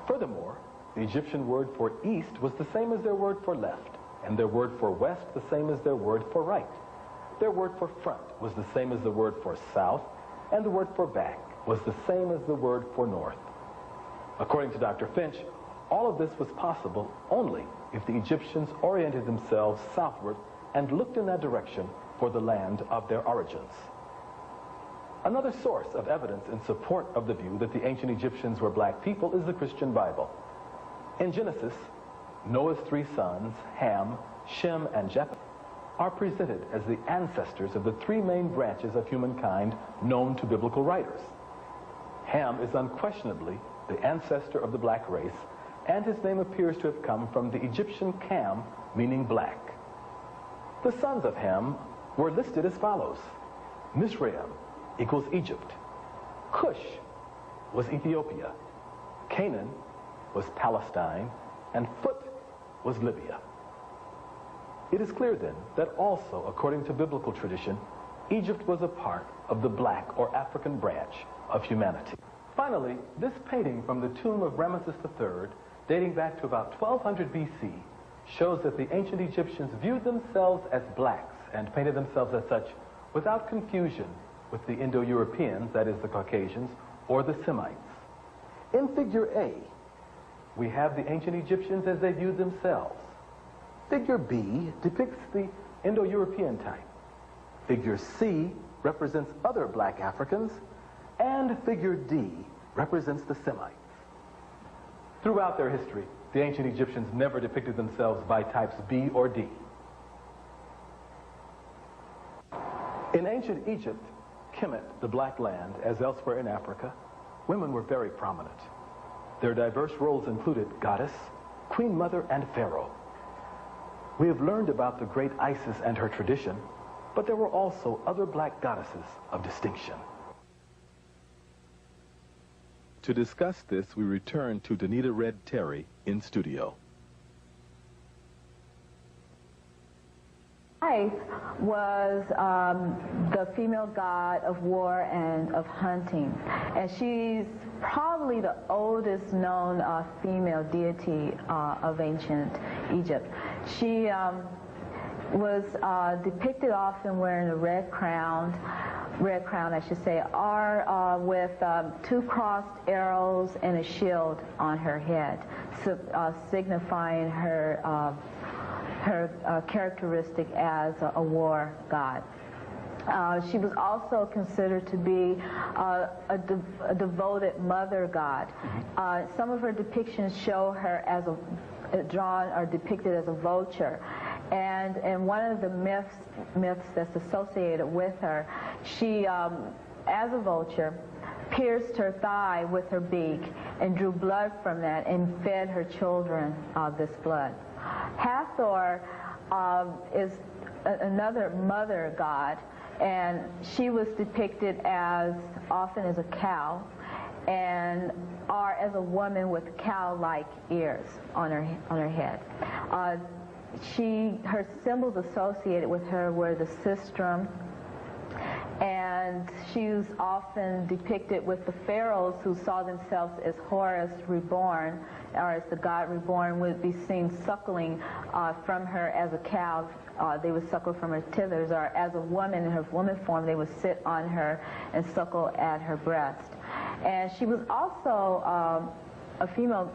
Furthermore, the Egyptian word for east was the same as their word for left, and their word for west the same as their word for right. Their word for front was the same as the word for south, and the word for back was the same as the word for north. According to Dr. Finch, all of this was possible only if the Egyptians oriented themselves southward and looked in that direction for the land of their origins. Another source of evidence in support of the view that the ancient Egyptians were black people is the Christian Bible. In Genesis, Noah's three sons, Ham, Shem, and Japheth, are presented as the ancestors of the three main branches of humankind known to biblical writers. Ham is unquestionably the ancestor of the black race, and his name appears to have come from the Egyptian Cam, meaning black. The sons of Ham were listed as follows. Mizraim equals Egypt. Cush was Ethiopia. Canaan was Palestine, and Phut was Libya. It is clear then that also, according to biblical tradition, Egypt was a part of the black or African branch of humanity. Finally, this painting from the tomb of Ramesses III, dating back to about 1200 BC, shows that the ancient Egyptians viewed themselves as blacks and painted themselves as such without confusion with the Indo-Europeans, that is the Caucasians, or the Semites. In figure A, we have the ancient Egyptians as they viewed themselves. Figure B depicts the Indo-European type. Figure C represents other black Africans, and figure D represents the Semites. Throughout their history, the ancient Egyptians never depicted themselves by types B or D. In ancient Egypt, Kemet, the black land, as elsewhere in Africa, women were very prominent. Their diverse roles included goddess, queen mother, and pharaoh. We have learned about the great Isis and her tradition, but there were also other black goddesses of distinction. To discuss this, we return to Danita Red Terry in studio. Isis was the female god of war and of hunting, and she's probably the oldest known female deity of ancient Egypt. She was depicted often wearing a red crown, I should say, or with two crossed arrows and a shield on her head, signifying her characteristic as a war god. She was also considered to be a devoted mother god. Some of her depictions show her as drawn or depicted as a vulture. And one of the myths that's associated with her, she, as a vulture, pierced her thigh with her beak and drew blood from that and fed her children this blood. Hathor is another mother god, and she was depicted as often as a cow or as a woman with cow-like ears on her head. Her symbols associated with her were the sistrum, and she was often depicted with the pharaohs who saw themselves as Horus reborn, or as the god reborn, would be seen suckling from her as a cow. They would suckle from her tithers, or as a woman in her woman form, they would sit on her and suckle at her breast. And she was also a female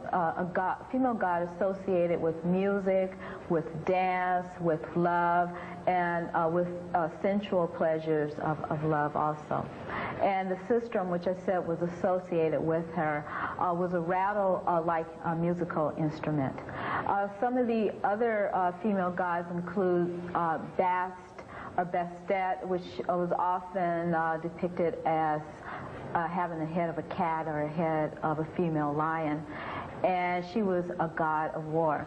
god associated with music, with dance, with love, and with sensual pleasures of love also. And the sistrum, which I said was associated with her, was a rattle-like musical instrument. Some of the other female gods include Bast or Bastet, which was often depicted as having the head of a cat or a head of a female lion, and she was a god of war.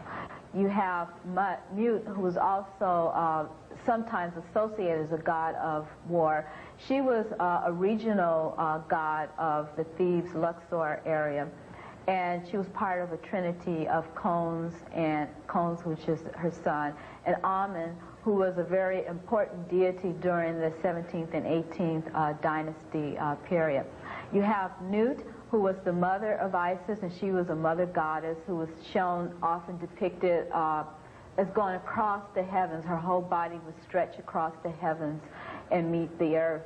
You have Mut, who was also sometimes associated as a god of war. She was a regional god of the Thebes, Luxor area, and she was part of a trinity of Khons, which is her son, and Amun, who was a very important deity during the 17th and 18th dynasty period. You have Nut, who was the mother of Isis, and she was a mother goddess who was shown, often depicted as going across the heavens. Her whole body would stretch across the heavens and meet the earth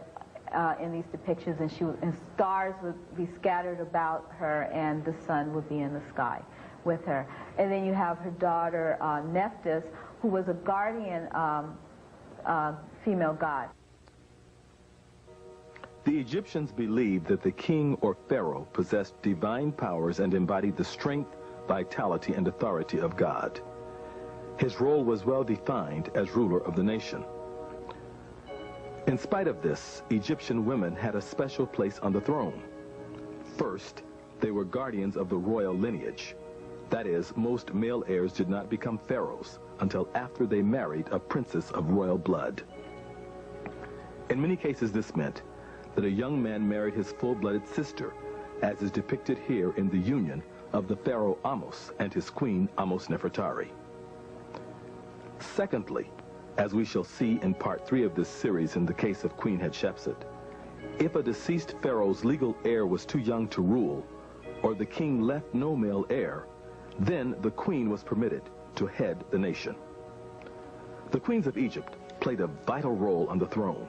in these depictions, and stars would be scattered about her, and the sun would be in the sky with her. And then you have her daughter Nephthys, who was a guardian female god. The Egyptians believed that the king or pharaoh possessed divine powers and embodied the strength, vitality, and authority of God. His role was well defined as ruler of the nation. In spite of this, Egyptian women had a special place on the throne. First, they were guardians of the royal lineage. That is, most male heirs did not become pharaohs until after they married a princess of royal blood. In many cases, this meant that a young man married his full-blooded sister, as is depicted here in the union of the pharaoh Ahmose and his queen Ahmose Nefertari. Secondly, as we shall see in part 3 of this series in the case of Queen Hatshepsut. If a deceased pharaoh's legal heir was too young to rule, or the king left no male heir, then the queen was permitted to head the nation. The queens of Egypt played a vital role on the throne.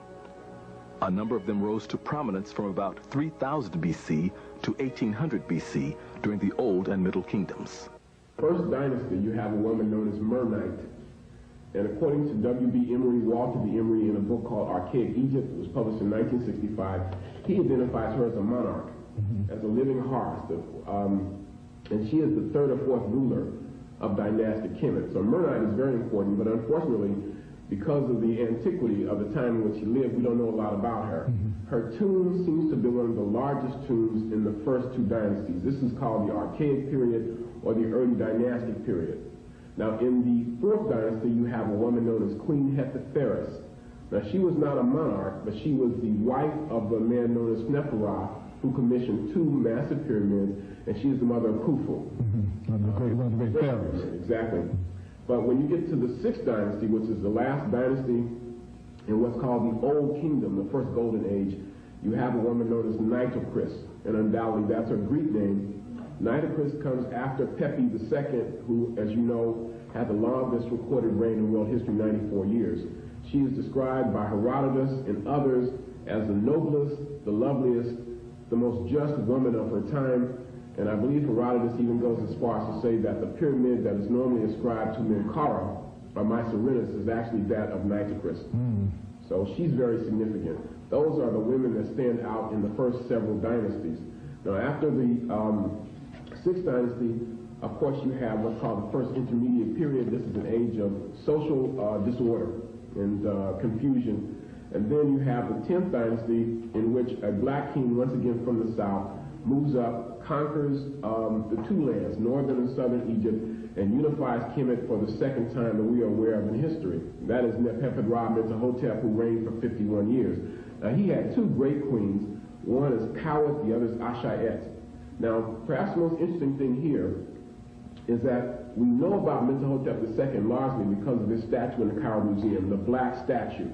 A number of them rose to prominence from about 3000 BC to 1800 BC during the Old and Middle Kingdoms. First dynasty, you have a woman known as Mernite. And according to W.B. Emery, Walter B. Emery, in a book called Archaic Egypt, it was published in 1965, he identifies her as a monarch, as a living hearth. And she is the 3rd or 4th ruler of dynastic Kemet. So Mernite is very important, but unfortunately, because of the antiquity of the time in which she lived, we don't know a lot about her. Her tomb seems to be one of the largest tombs in the first 2 dynasties. This is called the Archaic period or the early dynastic period. Now, in the 4th dynasty, you have a woman known as Queen Hetepheres. Now, she was not a monarch, but she was the wife of a man known as Sneferu, who commissioned 2 massive pyramids, and she is the mother of Khufu. One of the great pharaohs. Exactly. But when you get to the 6th dynasty, which is the last dynasty in what's called the Old Kingdom, the first golden age, you have a woman known as Nitocris, and undoubtedly that's her Greek name. Nitocris comes after Pepi II, who, as you know, had the longest recorded reign in world history, 94 years. She is described by Herodotus and others as the noblest, the loveliest, the most just woman of her time, and I believe Herodotus even goes as far as to say that the pyramid that is normally ascribed to Menkaura, or Mycerinus, is actually that of Nitocris. So she's very significant. Those are the women that stand out in the first several dynasties. Now, after the 6th dynasty, of course, you have what's called the first intermediate period. This is an age of social disorder and confusion. And then you have the 10th dynasty, in which a black king, once again from the south, moves up, conquers the 2 lands, northern and southern Egypt, and unifies Kemet for the 2nd time that we are aware of in history. That is Nefertiti-Mentuhotep, who reigned for 51 years. Now, he had 2 great queens. One is Kawet, the other is Ashayet. Now, perhaps the most interesting thing here is that we know about Mentuhotep II largely because of this statue in the Cairo Museum, the black statue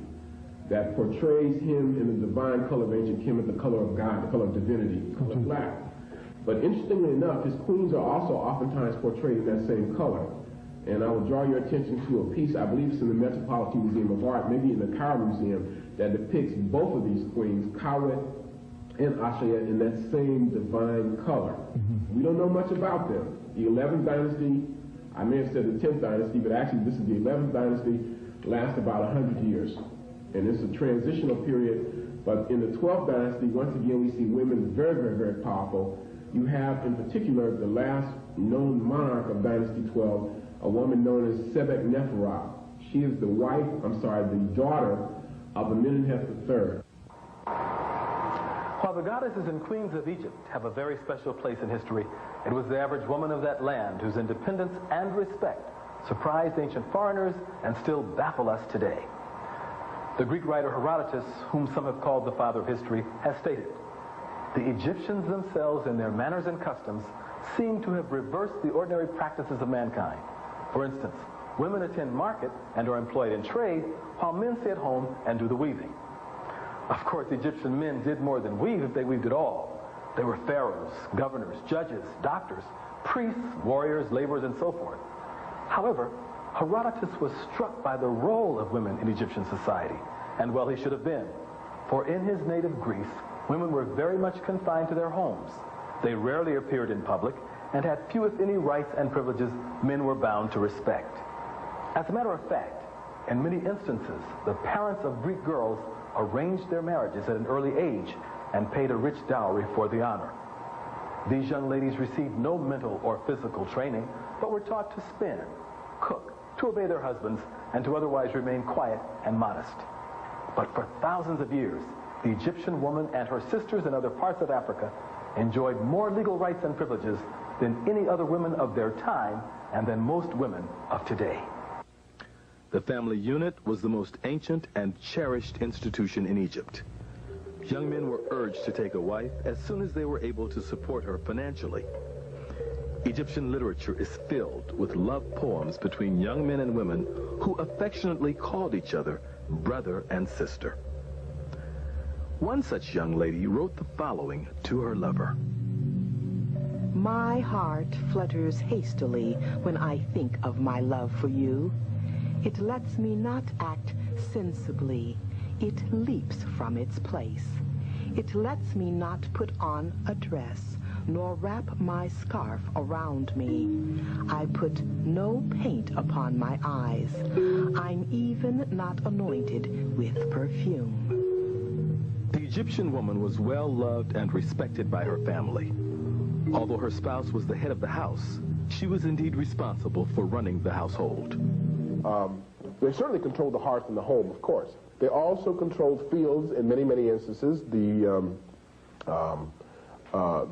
that portrays him in the divine color of ancient Kemet, the color of God, the color of divinity, the color black. But interestingly enough, his queens are also oftentimes portrayed in that same color. And I will draw your attention to a piece, I believe it's in the Metropolitan Museum of Art, maybe in the Cairo Museum, that depicts both of these queens, Kawet and Ashayet, in that same divine color. We don't know much about them. The 11th dynasty, I may have said the 10th dynasty, but actually this is the 11th dynasty, lasts about 100 years. And it's a transitional period, but in the 12th dynasty, once again, we see women very, very, very powerful. You have, in particular, the last known monarch of Dynasty 12, a woman known as Sebek-Neferu. She is the daughter of Amenemhotep III. While the goddesses and queens of Egypt have a very special place in history, it was the average woman of that land whose independence and respect surprised ancient foreigners and still baffle us today. The Greek writer Herodotus, whom some have called the father of history, has stated, "The Egyptians themselves in their manners and customs seem to have reversed the ordinary practices of mankind. For instance, women attend market and are employed in trade, while men stay at home and do the weaving." Of course, Egyptian men did more than weave if they weaved at all. They were pharaohs, governors, judges, doctors, priests, warriors, laborers, and so forth. However, Herodotus was struck by the role of women in Egyptian society, and well he should have been. For in his native Greece, women were very much confined to their homes. They rarely appeared in public and had few if any rights and privileges men were bound to respect. As a matter of fact, in many instances, the parents of Greek girls arranged their marriages at an early age and paid a rich dowry for the honor. These young ladies received no mental or physical training, but were taught to spin, cook, to obey their husbands, and to otherwise remain quiet and modest. But for thousands of years, the Egyptian woman and her sisters in other parts of Africa enjoyed more legal rights and privileges than any other women of their time and than most women of today. The family unit was the most ancient and cherished institution in Egypt. Young men were urged to take a wife as soon as they were able to support her financially. Egyptian literature is filled with love poems between young men and women who affectionately called each other brother and sister. One such young lady wrote the following to her lover. My heart flutters hastily when I think of my love for you. It lets me not act sensibly. It leaps from its place. It lets me not put on a dress, nor wrap my scarf around me. I put no paint upon my eyes. I'm even not anointed with perfume. The Egyptian woman was well loved and respected by her family. Although her spouse was the head of the house, she was indeed responsible for running the household. They certainly controlled the hearth and the home, of course. They also controlled fields in many, many instances. The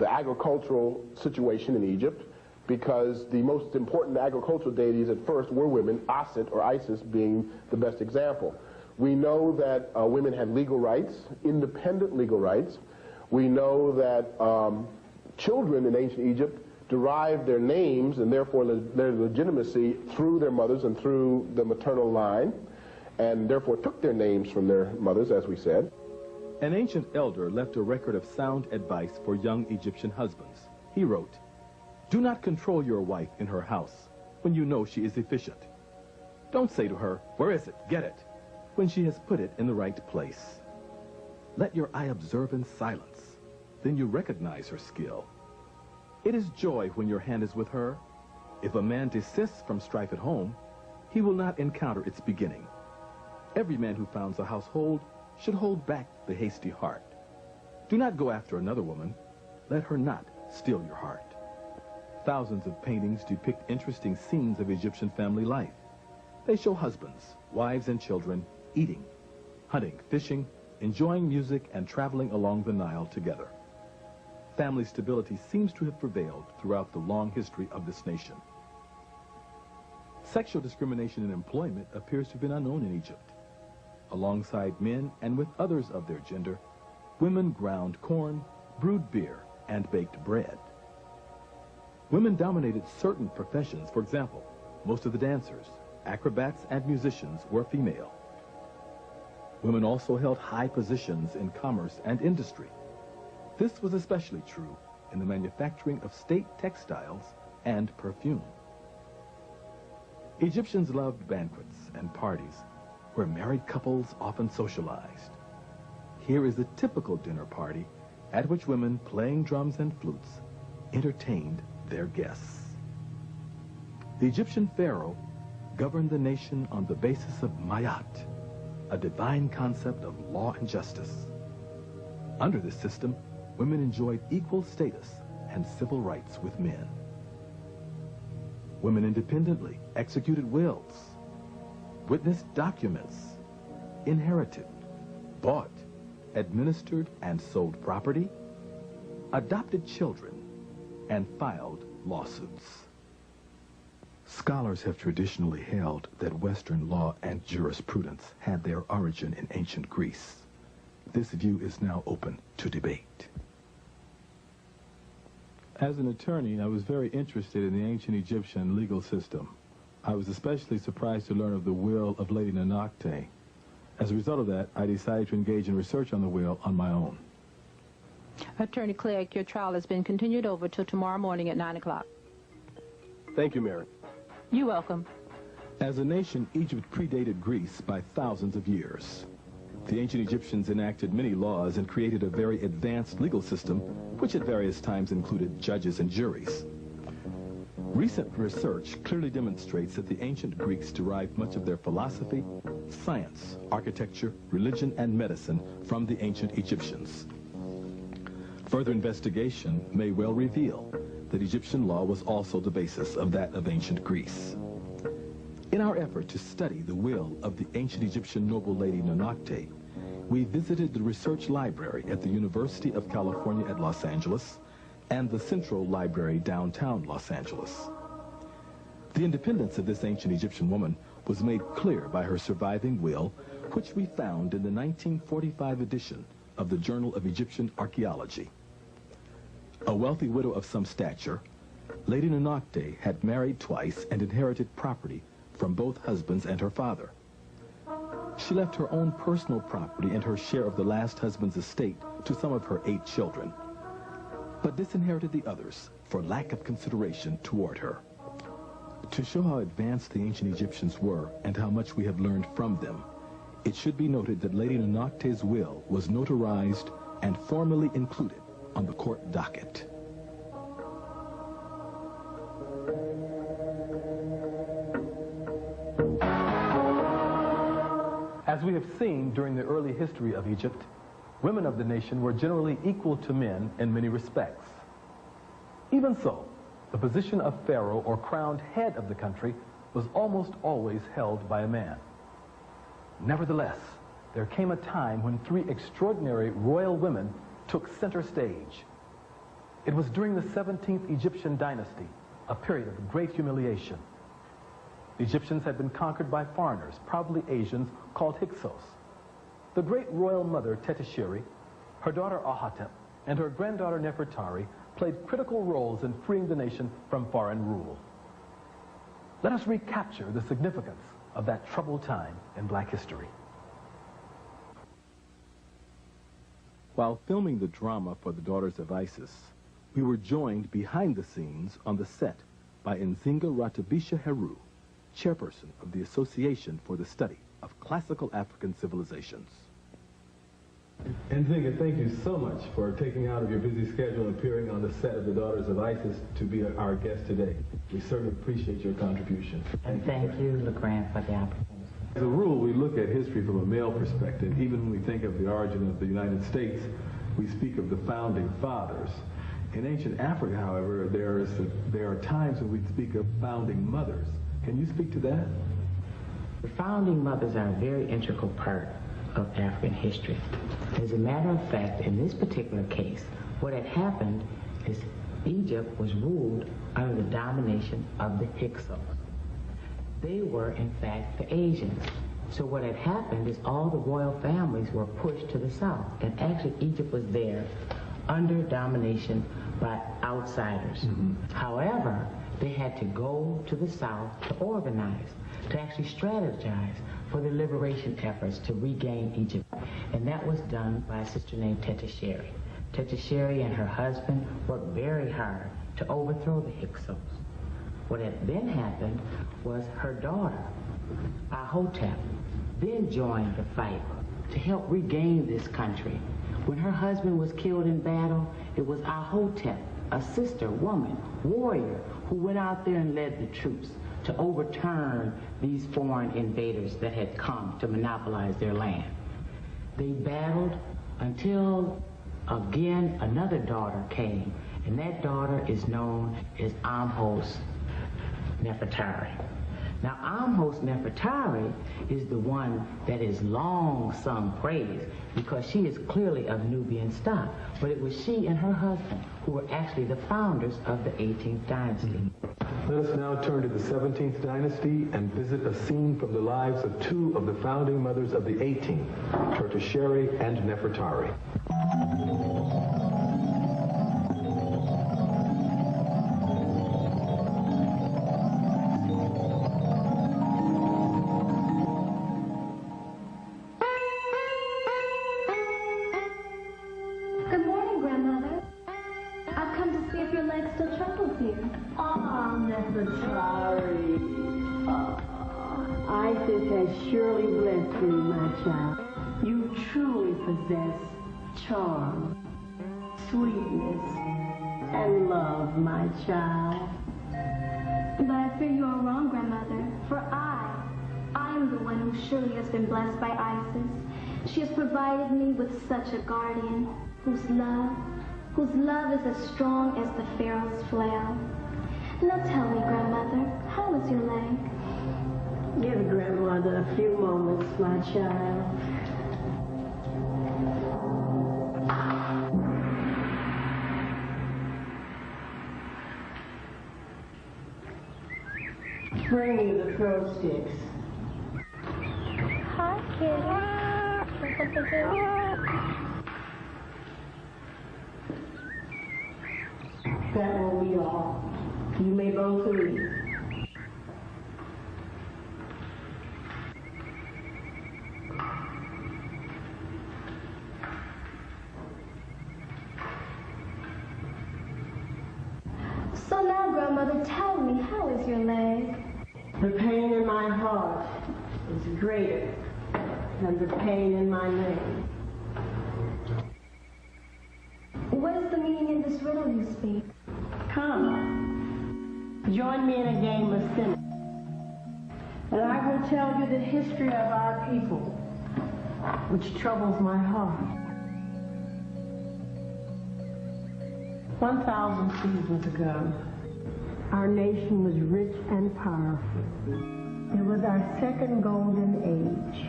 agricultural situation in Egypt, because the most important agricultural deities at first were women, Asit or Isis being the best example. We know that women had legal rights, independent legal rights. We know that children in ancient Egypt derived their names and therefore their legitimacy through their mothers and through the maternal line, and therefore took their names from their mothers, as we said. An ancient elder left a record of sound advice for young Egyptian husbands. He wrote, "Do not control your wife in her house when you know she is efficient. Don't say to her, 'Where is it? Get it,' when she has put it in the right place. Let your eye observe in silence. Then you recognize her skill. It is joy when your hand is with her. If a man desists from strife at home, he will not encounter its beginning. Every man who founds a household should hold back the hasty heart. Do not go after another woman. Let her not steal your heart." Thousands of paintings depict interesting scenes of Egyptian family life. They show husbands, wives, and children eating, hunting, fishing, enjoying music, and traveling along the Nile together. Family stability seems to have prevailed throughout the long history of this nation. Sexual discrimination in employment appears to have been unknown in Egypt. Alongside men and with others of their gender, women ground corn, brewed beer, and baked bread. Women dominated certain professions. For example, most of the dancers, acrobats, and musicians were female. Women also held high positions in commerce and industry. This was especially true in the manufacturing of state textiles and perfume. Egyptians loved banquets and parties where married couples often socialized. Here is a typical dinner party at which women playing drums and flutes entertained their guests. The Egyptian pharaoh governed the nation on the basis of mayat, a divine concept of law and justice. Under this system, women enjoyed equal status and civil rights with men. Women independently executed wills, witnessed documents, inherited, bought, administered and sold property, adopted children, and filed lawsuits. Scholars have traditionally held that Western law and jurisprudence had their origin in ancient Greece. This view is now open to debate. As an attorney, I was very interested in the ancient Egyptian legal system. I was especially surprised to learn of the will of Lady Nanakte. As a result of that, I decided to engage in research on the will on my own. Attorney Clegg, your trial has been continued over till tomorrow morning at 9 o'clock. Thank you, Mary. You're welcome. As a nation, Egypt predated Greece by thousands of years. The ancient Egyptians enacted many laws and created a very advanced legal system, which at various times included judges and juries. Recent research clearly demonstrates that the ancient Greeks derived much of their philosophy, science, architecture, religion, and medicine from the ancient Egyptians. Further investigation may well reveal that Egyptian law was also the basis of that of ancient Greece. In our effort to study the will of the ancient Egyptian noble lady Nanakte, we visited the research library at the University of California at Los Angeles and the Central Library downtown Los Angeles. The independence of this ancient Egyptian woman was made clear by her surviving will, which we found in the 1945 edition of the Journal of Egyptian Archaeology. A wealthy widow of some stature, Lady Nonocte had married twice and inherited property from both husbands and her father. She left her own personal property and her share of the last husband's estate to some of her 8 children, but disinherited the others for lack of consideration toward her. To show how advanced the ancient Egyptians were and how much we have learned from them, it should be noted that Lady Nonocte's will was notarized and formally included on the court docket. As we have seen during the early history of Egypt, women of the nation were generally equal to men in many respects. Even so, the position of pharaoh or crowned head of the country was almost always held by a man. Nevertheless, there came a time when 3 extraordinary royal women took center stage. It was during the 17th Egyptian dynasty, a period of great humiliation. The Egyptians had been conquered by foreigners, probably Asians, called Hyksos. The great royal mother Tetisheri, her daughter Ahotep, and her granddaughter Nefertari played critical roles in freeing the nation from foreign rule. Let us recapture the significance of that troubled time in black history. While filming the drama for the Daughters of Isis, we were joined behind the scenes on the set by Nzinga Ratabisha Heru, chairperson of the Association for the Study of Classical African Civilizations. Nzinga, thank you so much for taking out of your busy schedule and appearing on the set of the Daughters of Isis to be our guest today. We certainly appreciate your contribution. And thank you, LeGrand, for the opportunity. As a rule, we look at history from a male perspective. Even when we think of the origin of the United States, we speak of the founding fathers. In ancient Africa, however, there are times when we speak of founding mothers. Can you speak to that? The founding mothers are a very integral part of African history. As a matter of fact, in this particular case, what had happened is Egypt was ruled under the domination of the Hyksos. They were, in fact, the Asians. So what had happened is all the royal families were pushed to the south, and actually Egypt was there under domination by outsiders. However, they had to go to the south to organize, to actually strategize for the liberation efforts to regain Egypt. And that was done by a sister named Tetisheri. Tetisheri and her husband worked very hard to overthrow the Hyksos. What had then happened was her daughter, Ahotep, then joined the fight to help regain this country. When her husband was killed in battle, it was Ahotep, a sister, woman, warrior, who went out there and led the troops to overturn these foreign invaders that had come to monopolize their land. They battled until, again, another daughter came, and that daughter is known as Amhos Nefertari. Now, Amhos Nefertari is the one that is long sung praise because she is clearly of Nubian stock, but it was she and her husband who were actually the founders of the 18th dynasty. Let us now turn to the 17th dynasty and visit a scene from the lives of 2 of the founding mothers of the 18th, Tertisheri and Nefertari. Good morning, Grandmother. I've come to see if your leg still trembles here. Nefertari. Isis has surely blessed you, my child. You truly possess charm, sweetness, and love, my child. But I fear you are wrong, Grandmother, for I am the one who surely has been blessed by Isis. She has provided me with such a guardian whose love is as strong as the Pharaoh's flail. Now tell me, Grandmother, how is your leg? Give Grandmother a few moments, my child. Bring me the throw sticks. Hi, kitty. That will be all. You may both leave. So now, Grandmother, tell me, how is your leg? The pain in my heart is greater than the pain in my leg. What is the meaning in this riddle you speak? Come, join me in a game of cinema, and I will tell you the history of our people, which troubles my heart. 1,000 seasons ago, our nation was rich and powerful. It was our second golden age.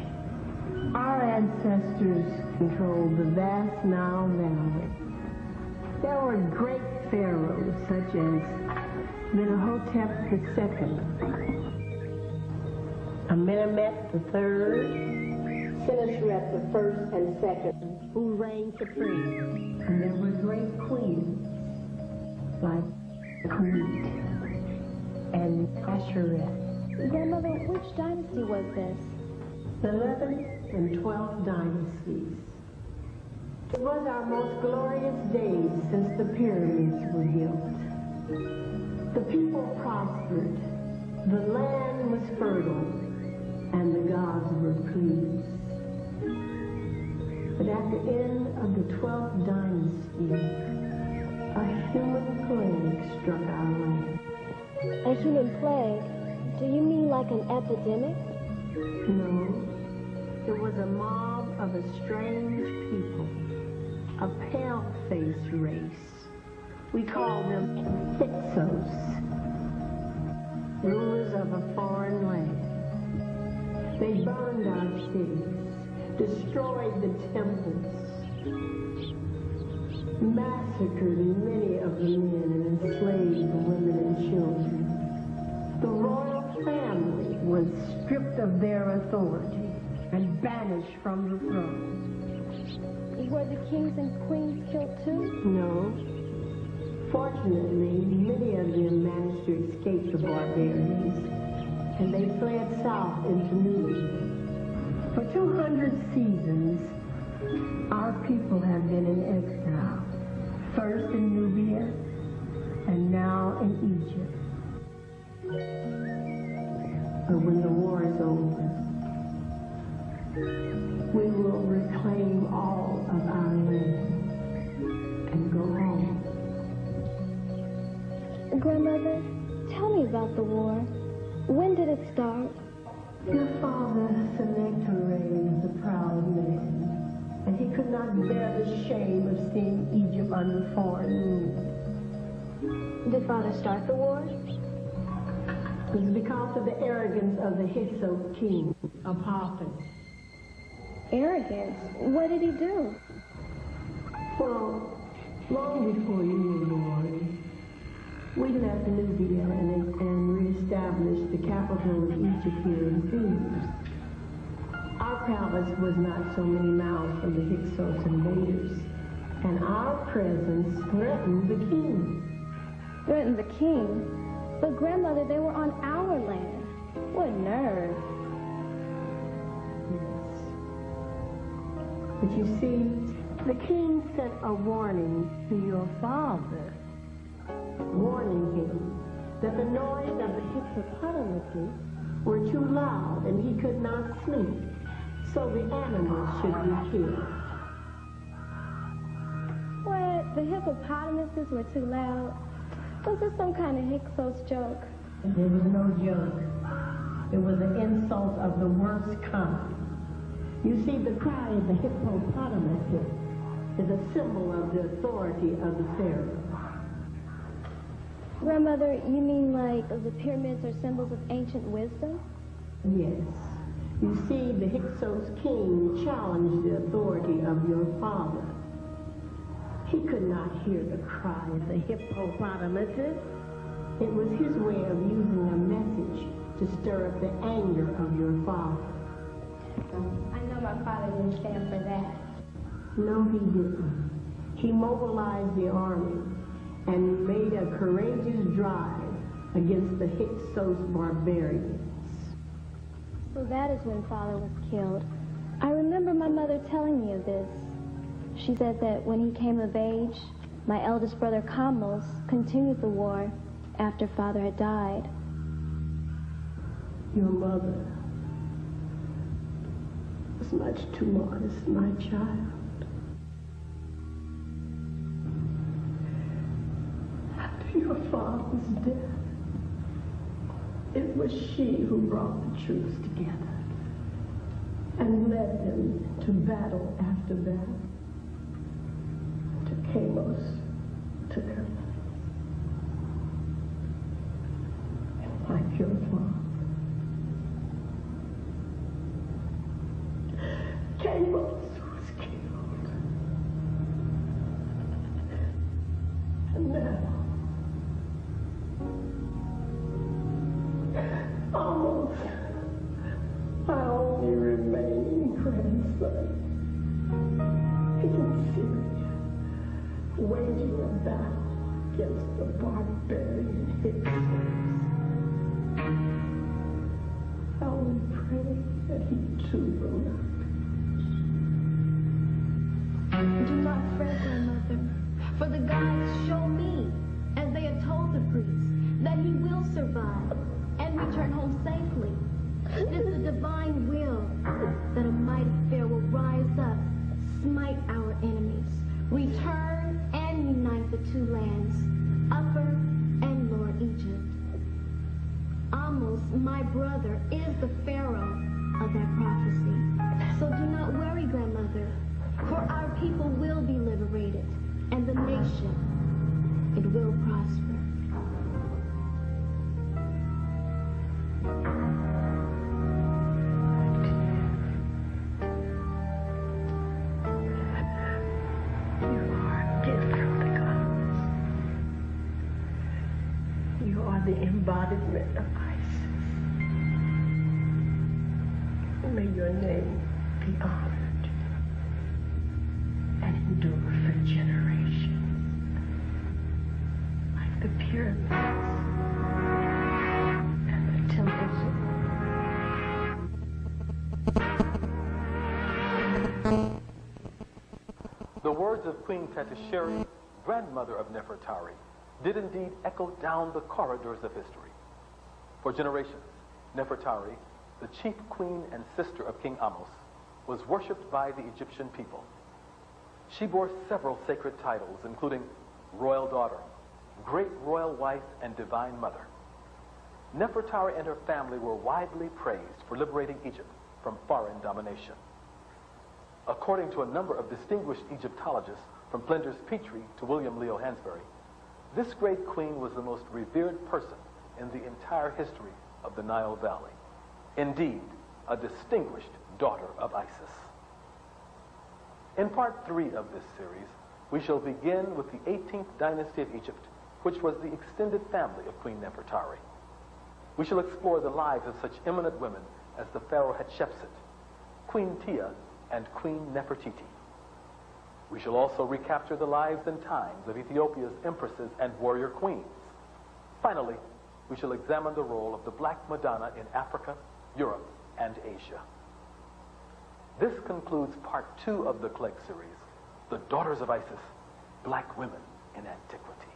Our ancestors controlled the vast Nile Valley. There were great pharaohs such as Menahotep II, Amenemhet III, Senusret I and II, who reigned supreme. And there were great queens like Khmut and Asheret. Grandmother, which dynasty was this? The 11th and 12th dynasties. It was our most glorious days since the pyramids were built. The people prospered, the land was fertile, and the gods were pleased. But at the end of the 12th dynasty, a human plague struck our land. A human plague? Do you mean like an epidemic? No, it was a mob of a strange people, a pale-faced race. We call them Hyksos, rulers of a foreign land. They burned our cities, destroyed the temples, massacred many of the men and enslaved the women and children. The royal family was stripped of their authority and banished from the throne. Were the kings and queens killed too? No. Fortunately, many of them managed to escape the barbarians, and they fled south into Nubia. For 200 seasons, our people have been in exile, first in Nubia, and now in Egypt. But when the war is over, we will reclaim all of our land and go home. Grandmother, tell me about the war. When did it start? Your father, Sennacherib, was a proud man, and he could not bear the shame of seeing Egypt under foreign rule. Did Father start the war? It was because of the arrogance of the Hyksos king, Apophis. Arrogance? What did he do? Well, long before you were born, we left Nubia and reestablished the capital of Egypt here in Thebes. Our palace was not so many miles from the Hyksos invaders, and our presence threatened the king. Threatened the king? But Grandmother, they were on our land. What nerve. Yes. But you see, the king sent a warning to your father, warning him that the noise of the hippopotamuses were too loud and he could not sleep, so the animals should be killed. What? The hippopotamuses were too loud? Was this some kind of Hyksos joke? There was no joke. It was an insult of the worst kind. You see, the cry of the hippopotamus is a symbol of the authority of the pharaoh. Grandmother, you mean like the pyramids are symbols of ancient wisdom? Yes. You see, the Hyksos king challenged the authority of your father. He could not hear the cry of the hippopotamuses. It was his way of using a message to stir up the anger of your father. I know my father didn't stand for that. No, he didn't. He mobilized the army and made a courageous drive against the Hyksos barbarians. So that is when Father was killed. I remember my mother telling me of this. She said that when he came of age, my eldest brother Kamos continued the war after Father had died. Your mother was much too modest, my child. After your father's death, it was she who brought the troops together and led them to battle after battle. To Kamos took her life. And like your father, Kamos was killed. And now, almost my only remaining grandson is in Syria, waging a battle against the barbarian Hyksos. I only pray that he too will not. Do not fret, grandmother, for the gods show me, as they have told the priests, that he will survive and return home safely. It is the divine will that a mighty fair will rise up, smite our enemies, return and unite the two lands, Upper and Lower Egypt. Amos, my brother, is the pharaoh of that prophecy. So do not worry, grandmother, for our people will be liberated, and the nation, it will prosper. The embodiment of Isis. May your name be honored and endure for generations, like the pyramids and the temples of The words of Queen Tetisheri, grandmother of Nefertari, did indeed echo down the corridors of history. For generations, Nefertari, the chief queen and sister of King Amos, was worshipped by the Egyptian people. She bore several sacred titles, including royal daughter, great royal wife, and divine mother. Nefertari and her family were widely praised for liberating Egypt from foreign domination. According to a number of distinguished Egyptologists, from Flinders Petrie to William Leo Hansberry, this great queen was the most revered person in the entire history of the Nile Valley. Indeed, a distinguished daughter of Isis. In part 3 of this series, we shall begin with the 18th dynasty of Egypt, which was the extended family of Queen Nefertari. We shall explore the lives of such eminent women as the Pharaoh Hatshepsut, Queen Tia, and Queen Nefertiti. We shall also recapture the lives and times of Ethiopia's empresses and warrior queens. Finally, we shall examine the role of the Black Madonna in Africa, Europe, and Asia. This concludes part 2 of the Clegg series, The Daughters of Isis, Black Women in Antiquity.